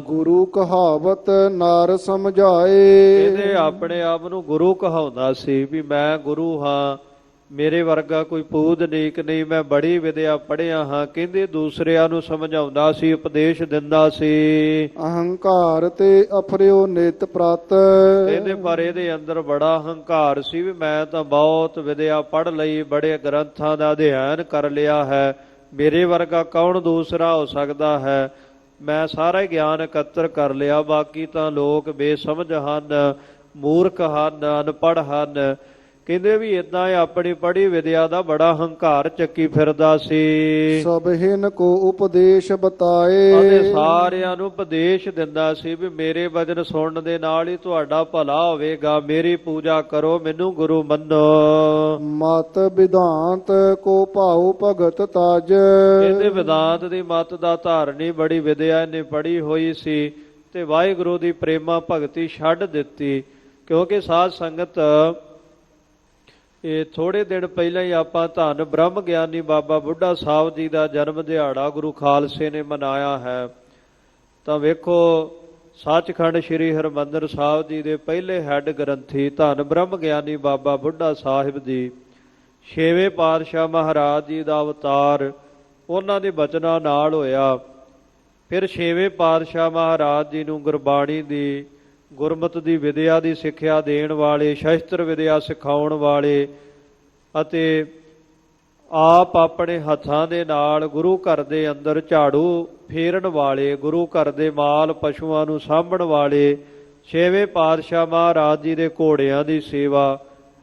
ਗੁਰੂ ਕਹਾਵਤ ਨਾਰ ਸਮਝਾਏ, ਇਹਦੇ ਆਪਣੇ ਆਪ ਨੂੰ ਗੁਰੂ ਕਹਾਉਂਦਾ ਸੀ ਵੀ ਮੈਂ ਗੁਰੂ ਹਾਂ, ਮੇਰੇ ਵਰਗਾ ਕੋਈ ਪੂਜਨੀਕ ਨਹੀਂ, ਮੈਂ ਬੜੀ ਵਿਦਿਆ ਪੜ੍ਹਿਆ ਹਾਂ। ਕਹਿੰਦੇ ਦੂਸਰਿਆਂ ਨੂੰ ਸਮਝਾਉਂਦਾ ਸੀ, ਉਪਦੇਸ਼ ਦਿੰਦਾ ਸੀ। ਅਹੰਕਾਰ ਤੇ ਅਫਰਿਓ ਨਿਤ ਪ੍ਰਤ, ਕਹਿੰਦੇ ਪਰ ਇਹਦੇ ਅੰਦਰ ਬੜਾ ਹੰਕਾਰ ਸੀ ਵੀ ਮੈਂ ਤਾਂ ਬਹੁਤ ਵਿਦਿਆ ਪੜ੍ਹ ਲਈ, ਬੜੇ ਗ੍ਰੰਥਾਂ ਦਾ ਅਧਿਐਨ ਕਰ ਲਿਆ ਹੈ, ਮੇਰੇ ਵਰਗਾ ਕੌਣ ਦੂਸਰਾ ਹੋ ਸਕਦਾ ਹੈ, ਮੈਂ ਸਾਰਾ ਗਿਆਨ ਇਕੱਤਰ ਕਰ ਲਿਆ, ਬਾਕੀ ਤਾਂ ਲੋਕ ਬੇਸਮਝ ਹਨ, ਮੂਰਖ ਹਨ, ਅਨਪੜ੍ਹ ਹਨ। ਕਹਿੰਦੇ ਵੀ ਇਦਾਂ ਆਪਣੀ ਪੜ੍ਹੀ ਵਿਦਿਆ ਦਾ ਬੜਾ ਹੰਕਾਰ ਚੱਕੀ ਫਿਰਦਾ ਸੀ। ਸਭਹਿਨ ਕੋ ਉਪਦੇਸ਼ ਬਤਾਏ, ਅਤੇ ਸਾਰਿਆਂ ਨੂੰ ਉਪਦੇਸ਼ ਦਿੰਦਾ ਸੀ ਵੀ ਮੇਰੇ ਵਚਨ ਸੁਣਨ ਦੇ ਨਾਲ ਹੀ ਤੁਹਾਡਾ ਭਲਾ ਹੋਵੇਗਾ, ਮੇਰੀ ਪੂਜਾ ਕਰੋ, ਮੈਨੂੰ ਗੁਰੂ ਮੰਨੋ। ਮਤ ਵਿਧਾਂਤ ਕੋ ਭਾਉ ਭਗਤ ਤਜ, ਇਹਦੇ ਵਿਦਾਂਤ ਦੀ ਮਤ ਦਾ ਧਾਰਨੀ ਬੜੀ ਵਿਦਿਆ ਇਹਨੇ ਪੜ੍ਹੀ ਹੋਈ ਸੀ ਤੇ ਵਾਹਿਗੁਰੂ ਦੀ ਪ੍ਰੇਮਾ ਭਗਤੀ ਛੱਡ ਦਿੱਤੀ। ਕਿਉਂਕਿ ਸਾਧ ਸੰਗਤ ਇਹ ਥੋੜੇ ਦਿਨ ਪਹਿਲਾਂ ਹੀ ਆਪਾਂ ਧੰਨ ਬ੍ਰਹਮ ਗਿਆਨੀ ਬਾਬਾ ਬੁੱਢਾ ਸਾਹਿਬ ਜੀ ਦਾ ਜਨਮ ਦਿਹਾੜਾ ਗੁਰੂ ਖਾਲਸੇ ਨੇ ਮਨਾਇਆ ਹੈ। ਤਾਂ ਵੇਖੋ ਸੱਚਖੰਡ ਸ੍ਰੀ ਹਰਿਮੰਦਰ ਸਾਹਿਬ ਜੀ ਦੇ ਪਹਿਲੇ ਹੈੱਡ ਗ੍ਰੰਥੀ ਧੰਨ ਬ੍ਰਹਮ ਗਿਆਨੀ ਬਾਬਾ ਬੁੱਢਾ ਸਾਹਿਬ ਜੀ, ਛੇਵੇਂ ਪਾਤਸ਼ਾਹ ਮਹਾਰਾਜ ਜੀ ਦਾ ਅਵਤਾਰ ਉਹਨਾਂ ਦੇ ਬਚਨਾਂ ਨਾਲ ਹੋਇਆ। ਫਿਰ ਛੇਵੇਂ ਪਾਤਸ਼ਾਹ ਮਹਾਰਾਜ ਜੀ ਨੂੰ ਗੁਰਬਾਣੀ ਦੀ, ਗੁਰਮਤ ਦੀ ਵਿਦਿਆ ਦੀ ਸਿੱਖਿਆ ਦੇਣ ਵਾਲੇ, ਸ਼ਸਤਰ ਵਿਦਿਆ ਸਿਖਾਉਣ ਵਾਲੇ ਅਤੇ ਆਪ ਆਪਣੇ ਹੱਥਾਂ ਦੇ ਨਾਲ ਗੁਰੂ ਘਰ ਦੇ ਅੰਦਰ ਝਾੜੂ ਫੇਰਨ ਵਾਲੇ, ਗੁਰੂ ਘਰ ਦੇ ਮਾਲ ਪਸ਼ੂਆਂ ਨੂੰ ਸਾਂਭਣ ਵਾਲੇ ਛੇਵੇਂ ਪਾਤਸ਼ਾਹ ਮਹਾਰਾਜ ਜੀ ਦੇ ਘੋੜਿਆਂ ਦੀ ਸੇਵਾ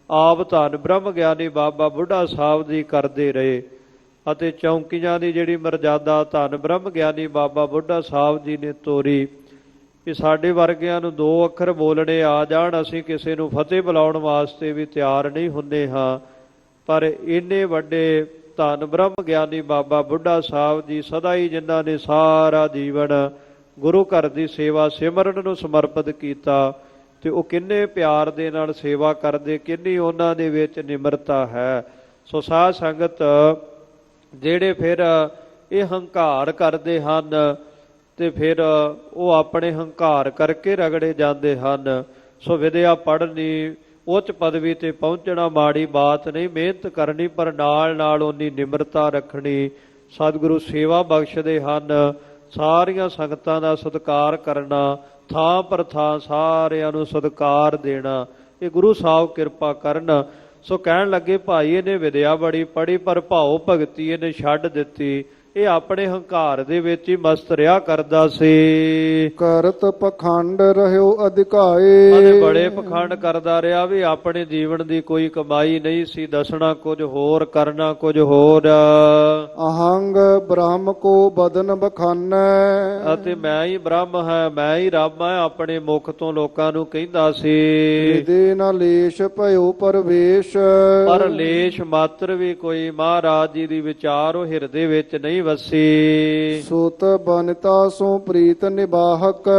ਆਪ ਧੰਨ ਬ੍ਰਹਮ ਗਿਆਨੀ ਬਾਬਾ ਬੁੱਢਾ ਸਾਹਿਬ ਜੀ ਕਰਦੇ ਰਹੇ। ਅਤੇ ਚੌਂਕੀਆਂ ਦੀ ਜਿਹੜੀ ਮਰਜ਼ਾਦਾ ਧੰਨ ਬ੍ਰਹਮ ਗਿਆਨੀ ਬਾਬਾ ਬੁੱਢਾ ਸਾਹਿਬ ਜੀ ਨੇ ਤੋਰੀ ਕਿ ਸਾਡੇ ਵਰਗਿਆਂ ਨੂੰ 2 ਅੱਖਰ ਬੋਲਣੇ ਆ ਜਾਣ, ਅਸੀਂ ਕਿਸੇ ਨੂੰ ਫਤਿਹ ਬੁਲਾਉਣ ਵਾਸਤੇ ਵੀ ਤਿਆਰ ਨਹੀਂ ਹੁੰਦੇ ਹਾਂ। ਪਰ ਇੰਨੇ ਵੱਡੇ ਧੰਨ ਬ੍ਰਹਮ ਗਿਆਨੀ ਬਾਬਾ ਬੁੱਢਾ ਸਾਹਿਬ ਜੀ ਸਦਾ ਹੀ ਜਿਨ੍ਹਾਂ ਨੇ ਸਾਰਾ ਜੀਵਨ ਗੁਰੂ ਘਰ ਦੀ ਸੇਵਾ ਸਿਮਰਨ ਨੂੰ ਸਮਰਪਿਤ ਕੀਤਾ, ਤੇ ਉਹ ਕਿੰਨੇ ਪਿਆਰ ਦੇ ਨਾਲ ਸੇਵਾ ਕਰਦੇ, ਕਿੰਨੀ ਉਹਨਾਂ ਦੇ ਵਿੱਚ ਨਿਮਰਤਾ ਹੈ। ਸੋ ਸਾਧ ਸੰਗਤ ਜਿਹੜੇ ਫਿਰ ਇਹ ਹੰਕਾਰ ਕਰਦੇ ਹਨ ਤੇ ਫਿਰ ਉਹ ਆਪਣੇ ਹੰਕਾਰ ਕਰਕੇ ਰਗੜੇ ਜਾਂਦੇ ਹਨ। ਸੋ ਵਿਦਿਆ ਪੜ੍ਹਨੀ, ਉੱਚ ਪਦਵੀ ਤੇ ਪਹੁੰਚਣਾ ਮਾੜੀ ਬਾਤ ਨਹੀਂ, ਮਿਹਨਤ ਕਰਨੀ, ਪਰ ਨਾਲ ਨਾਲ ਉਨੀ ਨਿਮਰਤਾ ਰੱਖਣੀ। ਸਤਿਗੁਰੂ ਸੇਵਾ ਬਖਸ਼ਦੇ ਹਨ, ਸਾਰੀਆਂ ਸੰਗਤਾਂ ਦਾ ਸਤਿਕਾਰ ਕਰਨਾ, ਥਾਂ ਪਰ ਥਾਂ ਸਾਰਿਆਂ ਨੂੰ ਸਤਿਕਾਰ ਦੇਣਾ, ਇਹ ਗੁਰੂ ਸਾਹਿਬ ਕਿਰਪਾ ਕਰਨ। ਸੋ ਕਹਿਣ ਲੱਗੇ ਭਾਈ ਇਹਨੇ ਵਿਦਿਆ ਬੜੀ ਪੜ੍ਹੀ ਪਰ ਭਾਉ ਭਗਤੀ ਇਹਨੇ ਛੱਡ ਦਿੱਤੀ, ਇਹ ਆਪਣੇ ਹੰਕਾਰ ਦੇ ਵਿੱਚ ਹੀ ਮਸਤ ਰਿਹਾ ਕਰਦਾ ਸੀ। ਕਰਤ ਪਖੰਡ ਰਹਿਓ ਅਧਿਕਾਏ, ਅਤੇ ਬੜੇ ਪਖੰਡ ਕਰਦਾ ਰਿਹਾ ਵੀ ਆਪਣੇ ਜੀਵਨ ਦੀ ਕੋਈ ਕਮਾਈ ਨਹੀਂ ਸੀ, ਦੱਸਣਾ ਕੁਝ ਹੋਰ, ਕਰਨਾ ਕੁਝ ਹੋਰ। ਅਹੰਗ ਬ੍ਰਹਮ ਕੋ ਬਦਨ ਬਖਾਨੈ, ਅਤੇ ਮੈਂ ਹੀ ਬ੍ਰਹਮ ਹੈ, ਮੈਂ ਹੀ ਰੱਬ ਹੈ, ਆਪਣੇ ਮੁਖ ਤੋਂ ਲੋਕਾਂ ਨੂੰ ਕਹਿੰਦਾ ਸੀ। ਵਿਦੇ ਨਾ ਲੇਸ਼ ਭਇਓ ਪਰਵੇਸ਼, ਪਰ ਲੇਸ਼ ਮਾਤਰ ਵੀ ਕੋਈ ਮਹਾਰਾਜ ਜੀ ਦੀ ਵਿਚਾਰ ਉਹ ਹਿਰਦੇ ਵਿੱਚ ਨਹੀਂ ਵਸੀ। ਸੋਤ ਬਨਤਾ ਸੋ ਪ੍ਰੀਤ ਨਿਬਾਹਕ।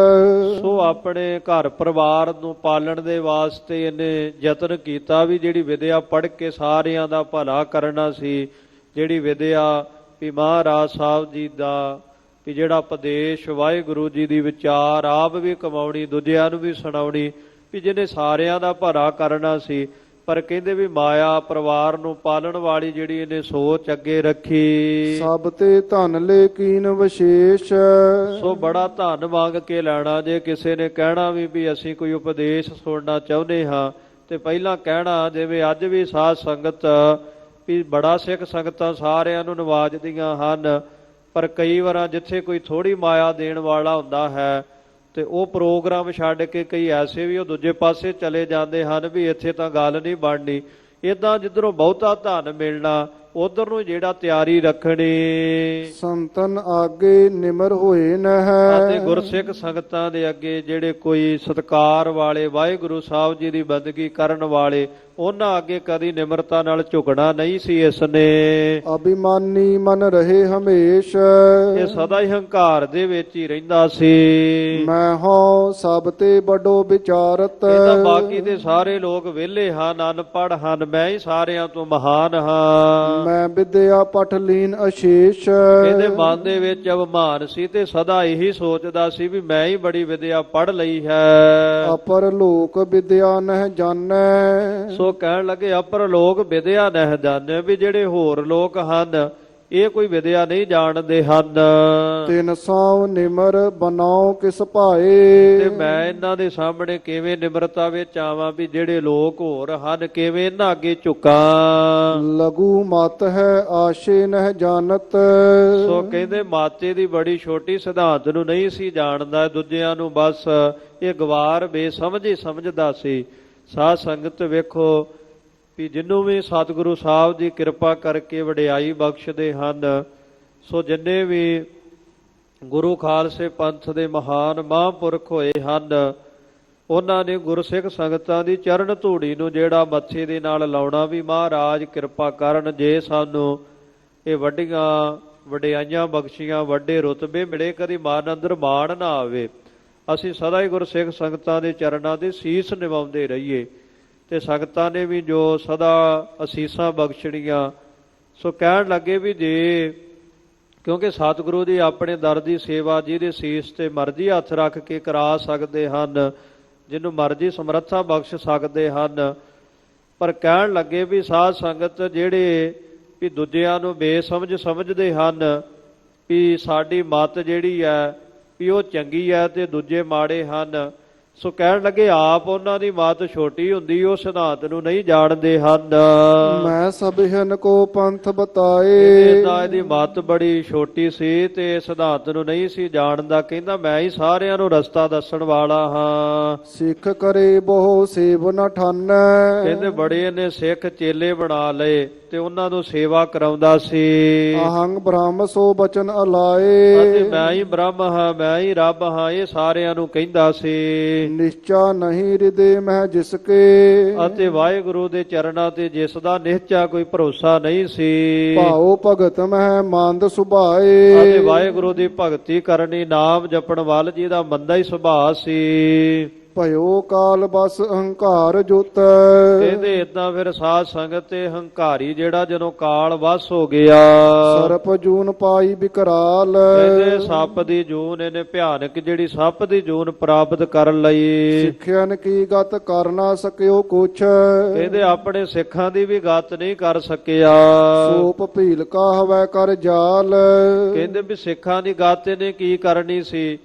ਸੋ ਆਪਣੇ ਘਰ ਪਰਿਵਾਰ ਨੂੰ ਪਾਲਣ ਦੇ ਵਾਸਤੇ ਇਹਨੇ ਯਤਨ ਕੀਤਾ ਵੀ ਜਿਹੜੀ ਵਿਦਿਆ ਪੜ੍ਹ ਕੇ ਸਾਰਿਆਂ ਦਾ ਭਲਾ ਕਰਨਾ ਸੀ। ਜਿਹੜੀ ਵਿਦਿਆ ਵੀ ਮਹਾਰਾਜ ਸਾਹਿਬ ਜੀ ਦਾ ਵੀ ਜਿਹੜਾ ਉਪਦੇਸ਼ ਵਾਹਿਗੁਰੂ ਜੀ ਦੀ ਵਿਚਾਰ ਆਪ ਵੀ ਕਮਾਉਣੀ, ਦੂਜਿਆਂ ਨੂੰ ਵੀ ਸੁਣਾਉਣੀ, ਵੀ ਜਿਹਨੇ ਸਾਰਿਆਂ ਦਾ ਭਲਾ ਕਰਨਾ ਸੀ। ਪਰ ਕਹਿੰਦੇ ਵੀ ਮਾਇਆ ਪਰਿਵਾਰ ਨੂੰ ਪਾਲਣ ਵਾਲੀ ਜਿਹੜੀ ਇਹਨੇ ਸੋਚ ਅੱਗੇ ਰੱਖੀ। ਸਭ ਤੇ ਧਨ ਲੈ ਕੀਨ ਵਿਸ਼ੇਸ਼। ਸੋ ਬੜਾ ਧਨ ਮੰਗ ਕੇ ਲੈਣਾ। ਜੇ ਕਿਸੇ ਨੇ ਕਹਿਣਾ ਵੀ ਅਸੀਂ ਕੋਈ ਉਪਦੇਸ਼ ਸੁਣਨਾ ਚਾਹੁੰਦੇ ਹਾਂ, ਤੇ ਪਹਿਲਾਂ ਕਹਿਣਾ ਜਿਵੇਂ ਅੱਜ ਵੀ ਸਾਧ ਸੰਗਤ ਵੀ ਬੜਾ ਸਿੱਖ ਸੰਗਤਾਂ ਸਾਰਿਆਂ ਨੂੰ ਨਵਾਜਦੀਆਂ ਹਨ, ਪਰ ਕਈ ਵਾਰਾਂ ਜਿੱਥੇ ਕੋਈ ਥੋੜੀ ਮਾਇਆ ਦੇਣ ਵਾਲਾ ਹੁੰਦਾ ਹੈ ਤੇ ਉਹ ਪ੍ਰੋਗਰਾਮ ਛੱਡ ਕੇ ਕਈ ਐਸੇ ਵੀ ਉਹ ਦੂਜੇ ਪਾਸੇ ਚਲੇ ਜਾਂਦੇ ਹਨ ਵੀ ਇੱਥੇ ਤਾਂ ਗੱਲ ਨਹੀਂ ਬਣਨੀ। ਏਦਾਂ ਜਿੱਧਰੋਂ ਬਹੁਤਾ ਧਨ ਮਿਲਣਾ ਉਧਰ ਨੂੰ ਜਿਹੜਾ ਤਿਆਰੀ ਰੱਖਣੀ। ਸੰਤਨ ਆਗੇ ਨਿਮਰ ਹੋਏ ਨ ਹੈ। ਅਤੇ ਗੁਰਸਿੱਖ ਸੰਗਤਾਂ ਦੇ ਅੱਗੇ ਜਿਹੜੇ ਕੋਈ ਸਤਿਕਾਰ ਵਾਲੇ ਵਾਹਿਗੁਰੂ ਸਾਹਿਬ ਜੀ ਦੀ ਬੰਦਗੀ ਕਰਨ ਵਾਲੇ, ਉਹਨਾਂ ਅੱਗੇ ਕਦੀ ਨਿਮਰਤਾ ਨਾਲ ਝੁਕਣਾ ਨਹੀਂ ਸੀ ਇਸਨੇ। ਅਭਿਮਾਨੀ ਮਨ ਰਹੇ ਹਮੇਸ਼। ਇਹ ਸਦਾ ਹੀ ਹੰਕਾਰ ਦੇ ਵਿੱਚ ਹੀ ਰਹਿੰਦਾ ਸੀ। ਮੈਂ ਹੋ ਸਭ ਤੇ ਵੱਡੋ ਵਿਚਾਰਤ। ਇਹਦਾ ਬਾਕੀ ਦੇ ਸਾਰੇ ਲੋਕ ਵਿਹਲੇ ਹਨ, ਅਨਪੜ੍ਹ ਹਨ, ਮੈਂ ਹੀ ਸਾਰਿਆਂ ਤੋਂ ਮਹਾਨ ਹਾਂ। ਮੈਂ ਵਿਦਿਆ ਪਠ ਲੀਨ ਅਸ਼ੇਸ਼। ਇਹਦੇ ਮਨ ਦੇ ਵਿੱਚ ਅਭਿਮਾਨ ਸੀ ਤੇ ਸਦਾ ਇਹੀ ਸੋਚਦਾ ਸੀ ਵੀ ਮੈਂ ਹੀ ਬੜੀ ਵਿਦਿਆ ਪੜ੍ਹ ਲਈ ਹੈ। ਅਪਰ ਲੋਕ ਵਿਦਿਆ ਨਹਿ ਜਾਣੈ। ਸੋ ਕਹਿਣ ਲੱਗੇ ਅਪਰ ਲੋਕ ਵਿਦਿਆ ਨਹਿ ਜਾਣੈ, ਵੀ ਜਿਹੜੇ ਹੋਰ ਲੋਕ ਹਨ ਇਹ ਕੋਈ ਵਿਦਿਆ ਨਹੀਂ ਜਾਣਦੇ ਹਨ। 300 ਨਿਮਰ ਬਨਾਓ ਕਿਸ ਭਾਏ। ਤੇ ਮੈਂ ਇਹਨਾਂ ਦੇ ਸਾਹਮਣੇ ਕਿਵੇਂ ਨਿਮਰਤਾ ਵਿੱਚ ਆਵਾਂ ਵੀ ਜਿਹੜੇ ਲੋਕ ਹੋਰ ਹਨ ਕਿਵੇਂ ਇਹਨਾਂ ਅੱਗੇ ਝੁਕਾਂ। ਲਘੂ ਮਤ ਹੈ ਆਸ਼ੇ ਨਹਿ ਜਾਣਤ। ਸੋ ਕਹਿੰਦੇ ਮਾਤੇ ਦੀ ਬੜੀ ਛੋਟੀ ਸਿਧਾਂਤ ਨੂੰ ਨਹੀਂ ਸੀ ਜਾਣਦਾ, ਦੂਜਿਆਂ ਨੂੰ ਬਸ ਇਹ ਗਵਾਰ ਬੇਸਮਝ ਹੀ ਸਮਝਦਾ ਸੀ। ਸਾਧ ਸੰਗਤ ਵੇਖੋ ਵੀ ਜਿਹਨੂੰ ਵੀ ਸਤਿਗੁਰੂ ਸਾਹਿਬ ਦੀ ਕਿਰਪਾ ਕਰਕੇ ਵਡਿਆਈ ਬਖਸ਼ਦੇ ਹਨ, ਸੋ ਜਿੰਨੇ ਵੀ ਗੁਰੂ ਖਾਲਸੇ ਪੰਥ ਦੇ ਮਹਾਨ ਮਹਾਂਪੁਰਖ ਹੋਏ ਹਨ, ਉਹਨਾਂ ਨੇ ਗੁਰਸਿੱਖ ਸੰਗਤਾਂ ਦੀ ਚਰਨ ਧੂੜੀ ਨੂੰ ਜਿਹੜਾ ਮੱਥੇ ਦੇ ਨਾਲ ਲਾਉਣਾ ਵੀ ਮਹਾਰਾਜ ਕਿਰਪਾ ਕਰਨ, ਜੇ ਸਾਨੂੰ ਇਹ ਵੱਡੀਆਂ ਵਡਿਆਈਆਂ ਬਖਸ਼ੀਆਂ, ਵੱਡੇ ਰੁਤਬੇ ਮਿਲੇ, ਕਦੀ ਮਨ ਅੰਦਰ ਮਾਣ ਨਾ ਆਵੇ। ਅਸੀਂ ਸਦਾ ਹੀ ਗੁਰਸਿੱਖ ਸੰਗਤਾਂ ਦੇ ਚਰਨਾਂ ਦੇ ਸੀਸ ਨਿਵਾਉਂਦੇ ਰਹੀਏ ਤੇ ਸੰਗਤਾਂ ਨੇ ਵੀ ਜੋ ਸਦਾ ਅਸੀਸਾਂ ਬਖਸ਼ਣੀਆਂ। ਸੋ ਕਹਿਣ ਲੱਗੇ ਵੀ ਜੇ ਕਿਉਂਕਿ ਸਤਿਗੁਰੂ ਦੀ ਆਪਣੇ ਦਰ ਦੀ ਸੇਵਾ ਜਿਹਦੇ ਸੀਸ ਤੇ ਮਰਜ਼ੀ ਹੱਥ ਰੱਖ ਕੇ ਕਰਾ ਸਕਦੇ ਹਨ, ਜਿਹਨੂੰ ਮਰਜ਼ੀ ਸਮਰੱਥਾ ਬਖਸ਼ ਸਕਦੇ ਹਨ, ਪਰ ਕਹਿਣ ਲੱਗੇ ਵੀ ਸਾਧ ਸੰਗਤ ਜਿਹੜੇ ਵੀ ਦੂਜਿਆਂ ਨੂੰ ਬੇਸਮਝ ਸਮਝਦੇ ਹਨ ਵੀ ਸਾਡੀ ਮੱਤ ਜਿਹੜੀ ਹੈ ਵੀ ਉਹ ਚੰਗੀ ਹੈ ਤੇ ਦੂਜੇ ਮਾੜੇ ਹਨ। ਸੋ ਕਹਿਣ ਲੱਗੇ ਆਪ ਉਹਨਾਂ ਦੀ ਮੱਤ ਛੋਟੀ ਹੁੰਦੀ, ਉਹ ਸਿਧਾਂਤ ਨੂੰ ਨਹੀਂ ਜਾਣਦੇ ਹਨ। ਮੈਂ ਸਭਿਹਨ ਕੋ ਪੰਥ ਬਤਾਏ। ਇਹਦੀ ਮੱਤ ਬੜੀ ਛੋਟੀ ਸੀ ਤੇ ਸਿਧਾਂਤ ਨੂੰ ਨਹੀਂ ਸੀ ਜਾਣਦਾ। ਕਹਿੰਦਾ ਮੈਂ ਹੀ ਸਾਰਿਆਂ ਨੂੰ ਰਸਤਾ ਦੱਸਣ ਵਾਲਾ ਹਾਂ। ਸਿੱਖ ਕਰੇ ਬਹੁ ਸੇਵ ਨ ਠਾਨੈ। ਕਹਿੰਦੇ ਬੜੇ ਨੇ ਸਿੱਖ ਚੇਲੇ ਬਣਾ ਲਏ ਤੇ ਉਹਨਾਂ ਨੂੰ ਸੇਵਾ ਕਰਾਉਂਦਾ ਸੀ। ਅਹੰਗ ਬ੍ਰਹਮ ਸੋ ਬਚਨ ਅਲਾਏ। ਅਤੇ ਮੈਂ ਹੀ ਬ੍ਰਹਮ ਹਾਂ, ਮੈਂ ਹੀ ਰੱਬ ਹਾਂ, ਇਹ ਸਾਰਿਆਂ ਨੂੰ ਕਹਿੰਦਾ ਸੀ। ਨਿਸ਼ਚਾ ਨਹੀਂ ਹਿਰਦੇ ਮਹਿ ਜਿਸਕੇ। ਅਤੇ ਵਾਹਿਗੁਰੂ ਦੇ ਚਰਨਾਂ ਤੇ ਜਿਸ ਦਾ ਨਿਹਚਾ ਕੋਈ ਭਰੋਸਾ ਨਹੀਂ ਸੀ। ਭਾਉ ਭਗਤ ਮਹਿ ਮੰਦ ਸੁਭਾਏ। ਅਤੇ ਵਾਹਿਗੁਰੂ ਦੀ ਭਗਤੀ ਕਰਨੀ, ਨਾਮ ਜਪਣ ਵੱਲ ਜਿਹਦਾ ਮੰਦਾ ਹੀ ਸੁਭਾਅ ਸੀ। ਭਇਓ ਕਾਲ ਬਸ ਅਹੰਕਾਰ ਜੁਤ। ਕਹਿੰਦੇ ਏਦਾਂ ਫਿਰ ਸਾਧ ਸੰਗਤ ਤੇ ਹੰਕਾਰੀ ਜਿਹੜਾ ਜਦੋਂ ਕਾਲ ਵਸ ਹੋ ਗਿਆ। ਸਰਪ ਜੂਨ ਪਾਈ ਵਿਕਰਾਲ। ਕਹਿੰਦੇ ਸੱਪ ਦੀ ਜੂਨ ਇਹਨੇ ਭਿਆਨਕ ਜਿਹੜੀ ਸੱਪ ਦੀ ਜੂਨ ਪ੍ਰਾਪਤ ਕਰ ਲਈ। ਸਿੱਖਿਆਨ ਕੀ ਗਤ ਕਰ ਨਾ ਸਕਿਓ ਕੁਛ। ਕਹਿੰਦੇ ਆਪਣੇ ਸਿੱਖਾਂ ਦੀ ਵੀ ਗਤ ਨਹੀਂ ਕਰ ਸਕਿਆ। ਸੋਪ ਭੀਲ ਕਾ ਹਵੈ ਕਰ ਜਾਲ। ਕਹਿੰਦੇ ਵੀ ਸਿੱਖਾਂ ਦੀ ਗਤ ਇਹਨੇ ਕੀ ਕਰਨੀ ਸੀ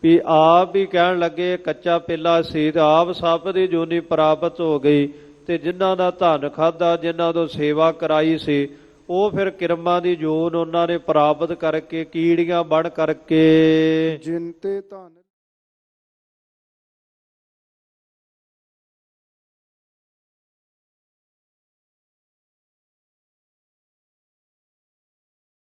ਵੀ ਆਪ ਹੀ ਕਹਿਣ ਲੱਗੇ ਕੱਚਾ ਪੇਲਾ ਸੀ ਤੇ ਆਪ ਸੱਪ ਦੀ ਜੂਨੀ ਪ੍ਰਾਪਤ ਹੋ ਗਈ ਤੇ ਜਿਨ੍ਹਾਂ ਦਾ ਧਨ ਖਾਧਾ, ਜਿਨ੍ਹਾਂ ਤੋਂ ਸੇਵਾ ਕਰਾਈ ਸੀ, ਉਹ ਫਿਰ ਕਿਰਮਾਂ ਦੀ ਜੂਨ ਉਹਨਾਂ ਨੇ ਪ੍ਰਾਪਤ ਕਰਕੇ ਕੀੜੀਆਂ ਬਣ ਕਰਕੇ ਜਿਨ ਤੇ ਧਨ